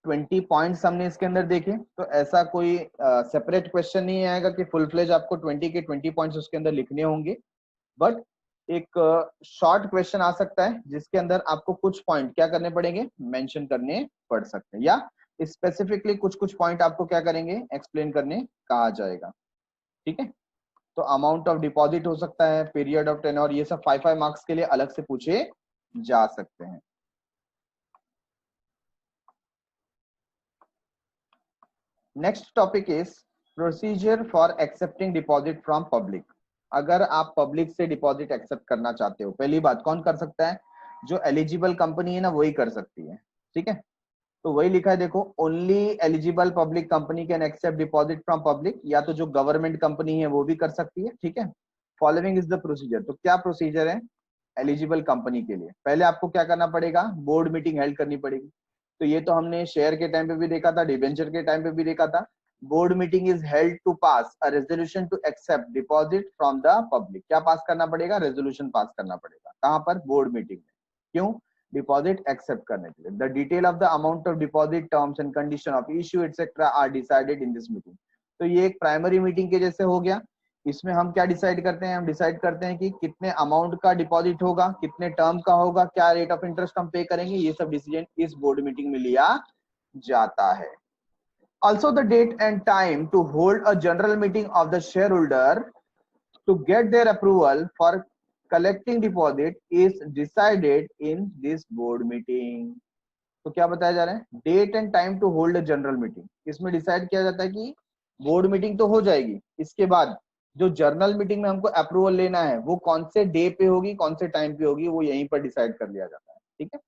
20 पॉइंट्स हमने इसके अंदर देखे। तो ऐसा कोई सेपरेट क्वेश्चन नहीं आएगा कि फुल फ्लेज आपको 20 के 20 पॉइंट्स उसके अंदर लिखने होंगे, बट एक शॉर्ट क्वेश्चन आ सकता है जिसके अंदर आपको कुछ पॉइंट क्या करने पड़ेंगे, मेंशन करने पड़ सकते हैं, या स्पेसिफिकली कुछ कुछ पॉइंट आपको क्या करेंगे, एक्सप्लेन करने कहा जाएगा। ठीक है, तो अमाउंट ऑफ डिपॉजिट हो सकता है, पीरियड ऑफ टेन्योर, ये सब 5 मार्क्स के लिए अलग से पूछे जा सकते हैं। Next topic is procedure for accepting deposit from public. अगर आप पब्लिक से डिपॉजिट एक्सेप्ट करना चाहते हो, पहली बात कौन कर सकता है? जो एलिजिबल कंपनी है ना वही कर सकती है। ठीक है, तो वही लिखा है देखो, only eligible public company can accept deposit from public, या तो जो गवर्नमेंट कंपनी है वो भी कर सकती है। ठीक है, फॉलोइंग इज द प्रोसीजर। तो क्या प्रोसीजर है एलिजिबल कंपनी के लिए? पहले आपको क्या करना पड़ेगा, बोर्ड मीटिंग हेल्ड करनी पड़ेगी। तो ये तो हमने शेयर के टाइम पे भी देखा था, डिबेंचर के टाइम पे भी देखा था। Board meeting is held to pass a resolution to accept deposit from the public. क्या पास करना पड़ेगा? रेजोल्यूशन पास करना पड़ेगा। कहां पर? बोर्ड मीटिंग में। क्यों? डिपॉजिट एक्सेप्ट करने के लिए। The detail of the amount of deposit, terms and condition of issue etcetera are decided in this meeting. तो ये एक प्राइमरी मीटिंग के जैसे हो गया। इसमें हम क्या डिसाइड करते हैं? हम डिसाइड करते हैं कि कितने अमाउंट का डिपॉजिट होगा, कितने टर्म का होगा, क्या रेट ऑफ इंटरेस्ट हम पे करेंगे, ये सब डिसीजन इस बोर्ड मीटिंग में लिया जाता है। Also, the date and time to hold a general meeting of the shareholder to get their approval for collecting deposit is decided in this board meeting. तो क्या बताया जा रहा है, date and time to hold a general meeting, इसमें decide किया जाता है कि बोर्ड मीटिंग तो हो जाएगी, इसके बाद जो जर्नल मीटिंग में हमको अप्रूवल लेना है वो कौन से डे पे होगी, कौन से टाइम पे होगी, वो यहीं पर डिसाइड कर लिया जाता है। ठीक है,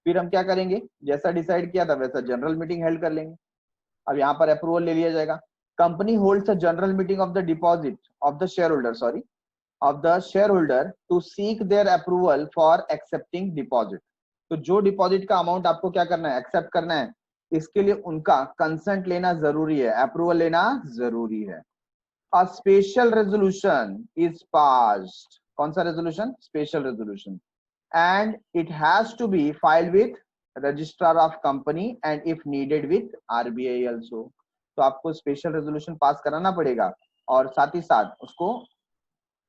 फिर हम क्या करेंगे, जैसा डिसाइड किया था वैसा जनरल मीटिंग हेल्ड कर लेंगे। अब यहाँ पर अप्रूवल ले लिया जाएगा। Company holds a general meeting of the deposit of the share holder, sorry, of the shareholder to seek their approval for accepting deposit। तो जो डिपॉजिट का अमाउंट आपको क्या करना है, एक्सेप्ट करना है, इसके लिए उनका कंसेंट लेना जरूरी है, अप्रूवल लेना जरूरी है। A special resolution is passed, कौन सा resolution, special resolution, and it has to be filed with registrar of company and if needed with RBI also. तो आपको स्पेशल रेजोल्यूशन पास कराना पड़ेगा और साथ ही साथ उसको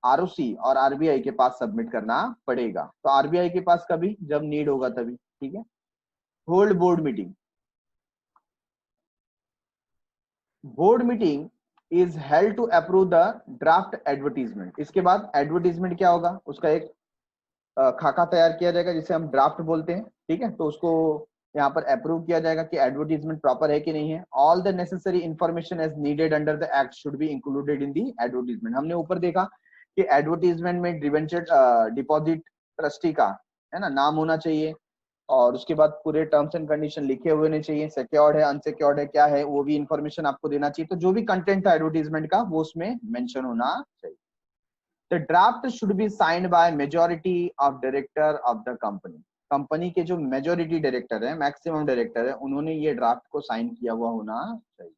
आरओसी और आरबीआई के पास सबमिट करना पड़ेगा। तो आरबीआई के पास कभी, जब नीड होगा तभी। ठीक है, hold board meeting. Board meeting is held to approve the draft advertisement. इसके बाद एडवर्टीजमेंट क्या होगा, उसका एक खाका तैयार किया जाएगा जिसे हम ड्राफ्ट बोलते हैं। ठीक है, तो उसको यहाँ पर अप्रूव किया जाएगा कि एडवर्टीजमेंट प्रॉपर है कि नहीं है। All the necessary information as needed under the act should be included in the advertisement. हमने ऊपर देखा कि एडवर्टीजमेंट में डिवेंचर डिपॉजिट ट्रस्टी का है ना नाम होना चाहिए, और उसके बाद पूरे टर्म्स एंड कंडीशन लिखे हुए होने चाहिए, सिक्योर्ड है अनसिक्योर्ड है क्या है वो भी इंफॉर्मेशन आपको देना चाहिए। तो जो भी कंटेंट था एडवर्टीजमेंट का वो उसमें मेंशन होना चाहिए। The draft should be signed by majority of director of the company. Company के जो मेजॉरिटी डायरेक्टर है, मैक्सिमम डायरेक्टर है, उन्होंने ये ड्राफ्ट को साइन किया हुआ होना चाहिए।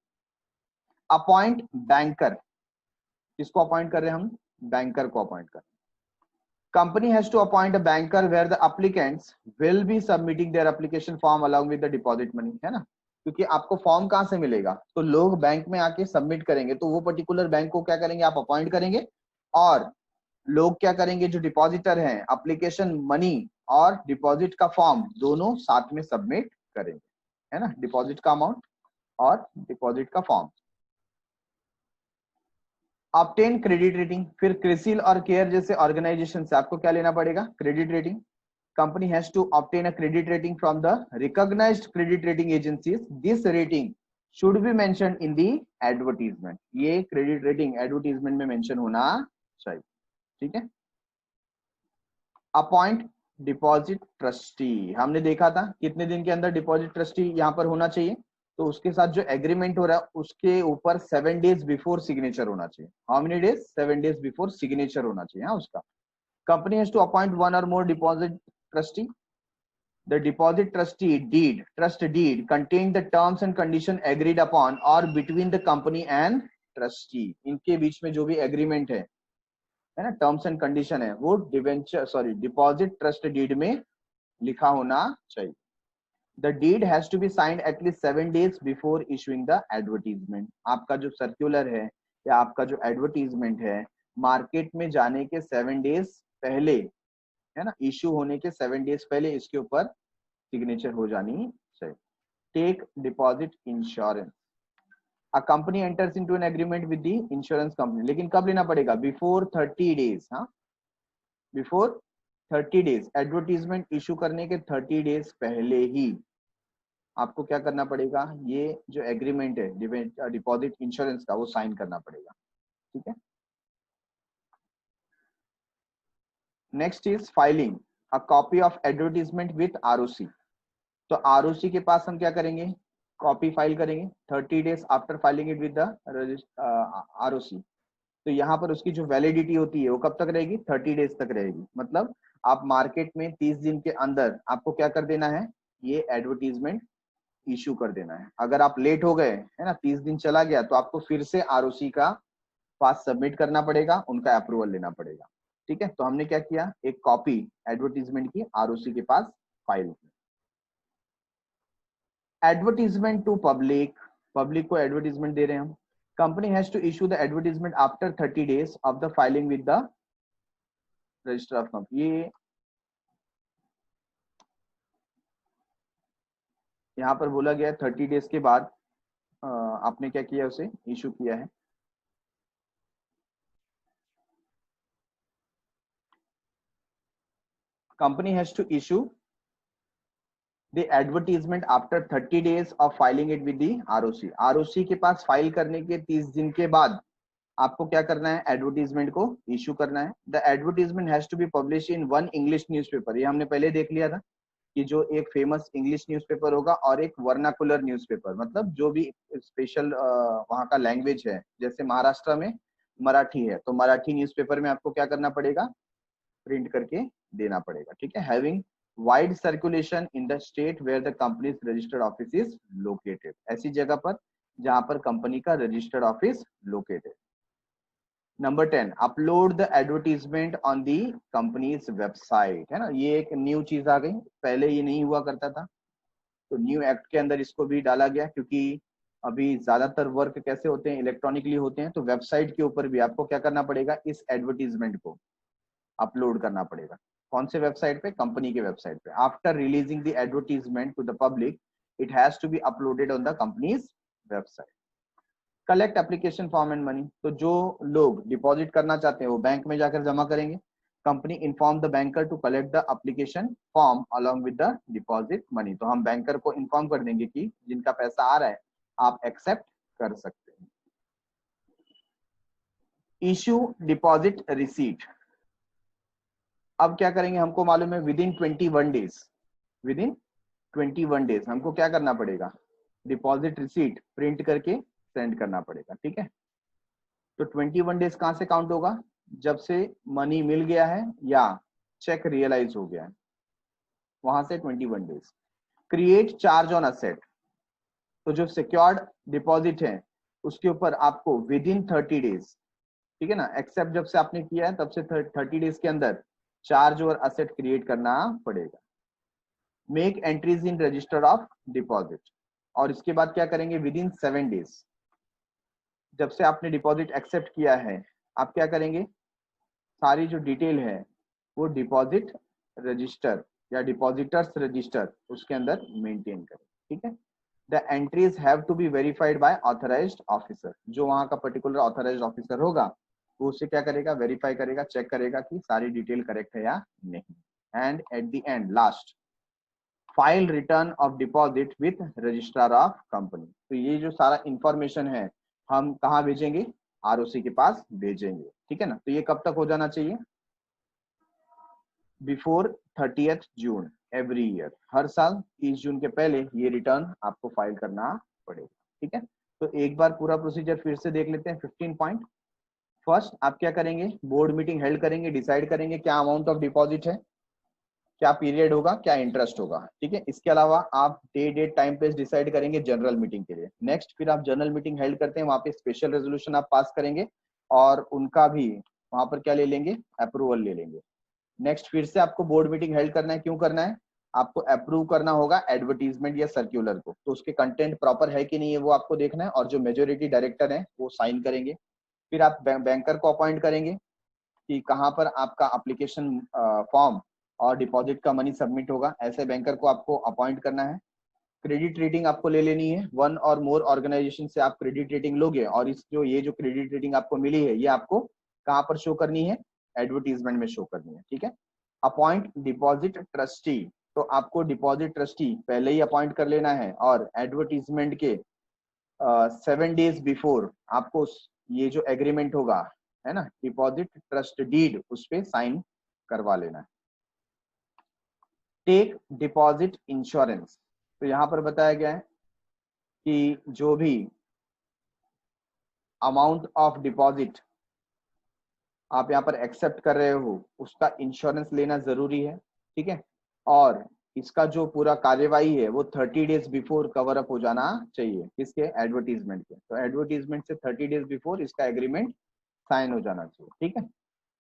अपॉइंट बैंकर, किसको अपॉइंट कर रहे हैं हम, बैंकर को अपॉइंट कर। Company has to appoint a banker where the applicants will be submitting their application form along with the deposit money, है ना। क्योंकि आपको फॉर्म कहाँ से मिलेगा, तो लोग बैंक में आके सबमिट करेंगे, तो वो पर्टिकुलर बैंक को क्या करेंगे, आप अपॉइंट करेंगे, और लोग क्या करेंगे, जो डिपॉजिटर हैं, एप्लीकेशन मनी और डिपॉजिट का फॉर्म दोनों साथ में सबमिट करेंगे, है ना, डिपॉजिट का अमाउंट और डिपॉजिट का फॉर्म। ऑब्टेन क्रेडिट रेटिंग, फिर क्रिसिल और केयर जैसे ऑर्गेनाइजेशन से आपको क्या लेना पड़ेगा, credit rating. Company has to obtain a credit rating from the recognised credit rating agencies. This rating should be mention in the advertisement. ये क्रेडिट रेटिंग एडवर्टीजमेंट में मेंशन होना चाहिए। ठीक है, अपॉइंट डिपॉजिट ट्रस्टी, हमने देखा था कितने दिन के अंदर डिपॉजिट ट्रस्टी यहाँ पर होना चाहिए, तो उसके साथ जो एग्रीमेंट हो रहा है उसके ऊपर 7 डेज बिफोर सिग्नेचर होना चाहिए। How many days, 7 days before signature होना चाहिए। हाँ, उसका company has to appoint one or more deposit trustee. The deposit trustee deed, trust deed contain the terms and condition agreed upon और between the company and trustee. इनके बीच में जो भी एग्रीमेंट है ना, टर्म्स एंड कंडीशन है, वो debenture sorry deposit trust deed में लिखा होना चाहिए। The deed has to be signed at least 7 days before issuing the advertisement। आपका जो सर्कुलर है या आपका जो एडवर्टीजमेंट है, मार्केट में जाने के 7 डेज पहले, है ना, इश्यू होने के 7 डेज पहले इसके ऊपर सिग्नेचर हो जानी चाहिए। Take deposit insurance, a company enters into an agreement with the insurance company, लेकिन कब लेना पड़ेगा, बिफोर 30 डेज। हाँ, बिफोर 30 डेज, एडवर्टीजमेंट इशू करने के 30 डेज पहले ही आपको क्या करना पड़ेगा, ये जो एग्रीमेंट है डिपॉजिट इंश्योरेंस का वो साइन करना पड़ेगा। ठीक है, next is filing a copy of advertisement with ROC. तो आरओसी के पास हम क्या करेंगे, कॉपी फाइल करेंगे 30 days after filing it with the ROC. तो यहाँ पर उसकी जो वैलिडिटी होती है वो कब तक रहेगी, 30 डेज तक रहेगी। मतलब आप मार्केट में 30 दिन के अंदर आपको क्या कर देना है, ये एडवर्टीजमेंट इशू कर देना है। अगर आप लेट हो गए, है ना, 30 दिन चला गया, तो आपको फिर से आरओसी का पास सबमिट करना पड़ेगा, उनका अप्रूवल लेना पड़ेगा। ठीक है, तो हमने क्या किया, एक कॉपी एडवर्टीजमेंट की आरओसी के पास फाइल की। एडवर्टीजमेंट टू पब्लिक, पब्लिक को एडवर्टीजमेंट दे रहे हैं हम। Company has to issue the advertisement after 30 days of the filing with the register of company. ये यहाँ पर बोला गया 30 डेज के बाद आपने क्या किया, उसे इशू किया है। Company has to issue the advertisement after 30 days of filing it with the ROC. ROC के पास फाइल करने के 30 दिन के बाद आपको क्या करना है, एडवर्टीजमेंट को इशू करना है। The advertisement has to be publish in one English newspaper, ये हमने पहले देख लिया था कि जो एक फेमस इंग्लिश न्यूज़पेपर होगा और एक वर्नाकुलर न्यूज़पेपर, मतलब जो भी स्पेशल वहाँ का लैंग्वेज है, जैसे महाराष्ट्र में मराठी है तो मराठी न्यूज़पेपर में आपको क्या करना पड़ेगा, प्रिंट करके देना पड़ेगा, ठीक है। Having wide circulation in the state where the company's registered office is located, ऐसी जगह पर जहां पर कंपनी का registered office located. Number 10, upload the advertisement on the company's website, है ना, ये एक न्यू चीज आ गई, पहले ये नहीं हुआ करता था, तो न्यू एक्ट के अंदर इसको भी डाला गया, क्योंकि अभी ज्यादातर वर्क कैसे होते हैं, इलेक्ट्रॉनिकली होते हैं, तो वेबसाइट के ऊपर भी आपको क्या करना पड़ेगा, इस एडवर्टीजमेंट को अपलोड करना पड़ेगा। कौन से वेबसाइट पे, कंपनी के वेबसाइट पे। After releasing the advertisement to the public it has to be uploaded on the company's website. Collect application form and money, तो जो लोग डिपॉजिट करना चाहते हैं वो बैंक में जाकर जमा करेंगे। Company inform the banker to collect the application form along with the deposit money, तो हम बैंकर को इन्फॉर्म कर देंगे कि जिनका पैसा आ रहा है आप एक्सेप्ट कर सकते हैं। इशू डिपॉजिट रिसीट, अब क्या करेंगे, हमको मालूम है with in 21 days, with in 21 days हमको क्या करना पड़ेगा, डिपॉजिट रिसीट प्रिंट करके सेंड करना पड़ेगा, ठीक है। तो 21 डेज कहां से काउंट होगा, जब से मनी मिल गया है या चेक रियलाइज हो गया है, वहां से 21 days. Create charge on asset, तो जो सिक्योर्ड डिपॉजिट है उसके ऊपर आपको विद इन 30 डेज, ठीक है ना, एक्सेप्ट जब से आपने किया है तब से 30 डेज के अंदर चार्ज और असेट क्रिएट करना पड़ेगा। Make entries in register of deposit, और इसके बाद क्या करेंगे, विद इन 7 डेज जब से आपने डिपॉजिट एक्सेप्ट किया है आप क्या करेंगे, सारी जो डिटेल है वो डिपॉजिट रजिस्टर या डिपॉजिटर्स रजिस्टर उसके अंदर मेंटेन करें, ठीक है। The entries have to be verified by authorised officer, जो वहां का पर्टिकुलर ऑथराइज्ड ऑफिसर होगा वो उसे क्या करेगा, वेरीफाई करेगा, चेक करेगा कि सारी डिटेल करेक्ट है या नहीं। And at the end last, file return of deposit with registrar of company, तो ये जो सारा इंफॉर्मेशन है हम कहाँ भेजेंगे, आरओसी के पास भेजेंगे, ठीक है ना। तो ये कब तक हो जाना चाहिए, before 30th June every year, हर साल 30 जून के पहले ये रिटर्न आपको फाइल करना पड़ेगा, ठीक है। तो एक बार पूरा प्रोसीजर फिर से देख लेते हैं। 15 पॉइंट। फर्स्ट आप क्या करेंगे, बोर्ड मीटिंग हेल्ड करेंगे, डिसाइड करेंगे क्या अमाउंट ऑफ डिपॉजिट है, क्या पीरियड होगा, क्या इंटरेस्ट होगा, ठीक है। इसके अलावा आप day date time place decide करेंगे जनरल मीटिंग के लिए। नेक्स्ट फिर आप जनरल मीटिंग हेल्ड करते हैं, वहां पे स्पेशल रेजोल्यूशन आप पास करेंगे और उनका भी वहां पर क्या ले लेंगे, अप्रूवल ले लेंगे। नेक्स्ट फिर से आपको बोर्ड मीटिंग हेल्ड करना है, क्यों करना है, आपको अप्रूव करना होगा एडवर्टीजमेंट या सर्क्यूलर को, तो उसके कंटेंट प्रॉपर है कि नहीं है वो आपको देखना है, और जो मेजोरिटी डायरेक्टर है वो साइन करेंगे। फिर आप बैंकर को अपॉइंट करेंगे कि कहाँ पर आपका एप्लीकेशन फॉर्म और डिपॉजिट का मनी सबमिट होगा, ऐसे बैंकर को आपको अपॉइंट करना है। क्रेडिट रेटिंग आपको ले लेनी है, वन और मोर ऑर्गेनाइजेशन से आप क्रेडिट रेटिंग लोगे, और इस जो ये जो क्रेडिट रेटिंग आपको मिली है ये आपको कहाँ पर शो करनी है, एडवर्टीजमेंट में शो करनी है, ठीक है। अपॉइंट डिपॉजिट ट्रस्टी, तो आपको डिपॉजिट ट्रस्टी पहले ही अपॉइंट कर लेना है, और एडवर्टीजमेंट के 7 डेज बिफोर आपको ये जो एग्रीमेंट होगा, है ना, डिपॉजिट ट्रस्ट डीड, उस पर साइन करवा लेना है। टेक डिपॉजिट इंश्योरेंस, तो यहाँ पर बताया गया है कि जो भी अमाउंट ऑफ डिपॉजिट आप यहाँ पर एक्सेप्ट कर रहे हो उसका इंश्योरेंस लेना जरूरी है, ठीक है। और इसका जो पूरा कार्यवाही है वो 30 डेज बिफोर कवर अप हो जाना चाहिए, किसके, एडवर्टीजमेंट के। तो एडवर्टीजमेंट से 30 डेज बिफोर इसका एग्रीमेंट साइन हो जाना चाहिए, ठीक है।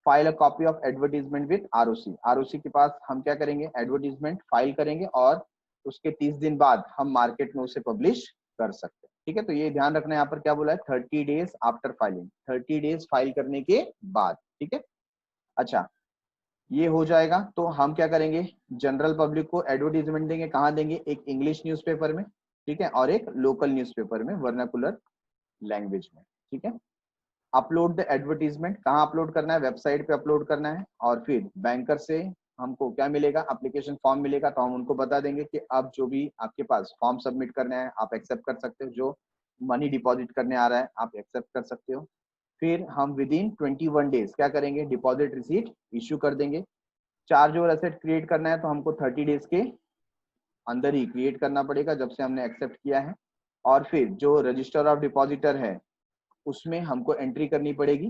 File a copy of advertisement with ROC, ROC के पास हम क्या करेंगे, एडवर्टीजमेंट फाइल करेंगे और उसके 30 दिन बाद हम मार्केट में उसे पब्लिश कर सकते हैं, ठीक है। तो ये ध्यान रखना है, यहाँ पर क्या बोला है, 30 days after filing, 30 days file करने के बाद, ठीक है। अच्छा, ये हो जाएगा तो हम क्या करेंगे, जनरल पब्लिक को एडवर्टीजमेंट देंगे, कहाँ देंगे, एक इंग्लिश न्यूज़पेपर में, ठीक है, और एक लोकल न्यूज़पेपर में वर्नाकुलर लैंग्वेज में। ठीक है, अपलोड द एडवर्टीजमेंट, कहाँ अपलोड करना है, वेबसाइट पे अपलोड करना है। और फिर बैंकर से हमको क्या मिलेगा, एप्लीकेशन फॉर्म मिलेगा, तो हम उनको बता देंगे कि अब जो भी आपके पास फॉर्म सबमिट करना है आप एक्सेप्ट कर सकते हो, जो मनी डिपॉजिट करने आ रहा है आप एक्सेप्ट कर सकते हो। फिर हम विद इन 21 डेज क्या करेंगे, डिपॉजिट रिसीट इश्यू कर देंगे। चार्ज और एसेट क्रिएट करना है तो हमको 30 डेज के अंदर ही क्रिएट करना पड़ेगा जब से हमने एक्सेप्ट किया है। और फिर जो रजिस्टर ऑफ डिपॉजिटर है उसमें हमको एंट्री करनी पड़ेगी।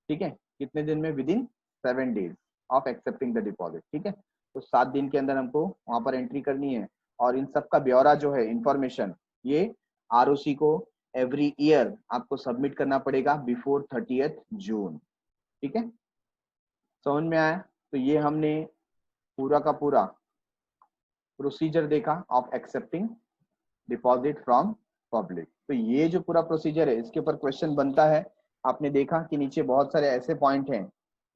ठीक है, कितने दिन में, with in 7 days of accepting the deposit. ठीक है, तो 7 दिन के अंदर हमको वहां पर एंट्री करनी है। और इन सब का ब्यौरा जो है, इंफॉर्मेशन, ये आरओसी को एवरी ईयर आपको सबमिट करना पड़ेगा बिफोर 30th जून। ठीक है, समझ में आया? तो ये हमने पूरा का पूरा प्रोसीजर देखा of accepting deposit from public. तो ये जो पूरा प्रोसीजर है इसके ऊपर क्वेश्चन बनता है। आपने देखा कि नीचे बहुत सारे ऐसे पॉइंट हैं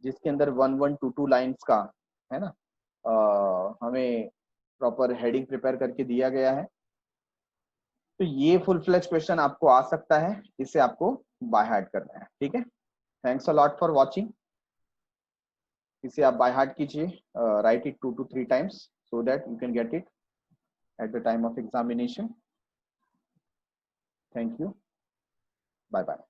जिसके अंदर 1122 लाइंस का है ना, हमें प्रॉपर हेडिंग प्रिपेयर करके दिया गया है। तो ये फुल फ्लेज क्वेश्चन आपको आ सकता है, इसे आपको बाय हार्ट करना है। ठीक है, thanks a lot for watching. इसे आप बाय हार्ट कीजिए, right it 2 to 3 times so that you can get it at the time of examination. Thank you. Bye bye.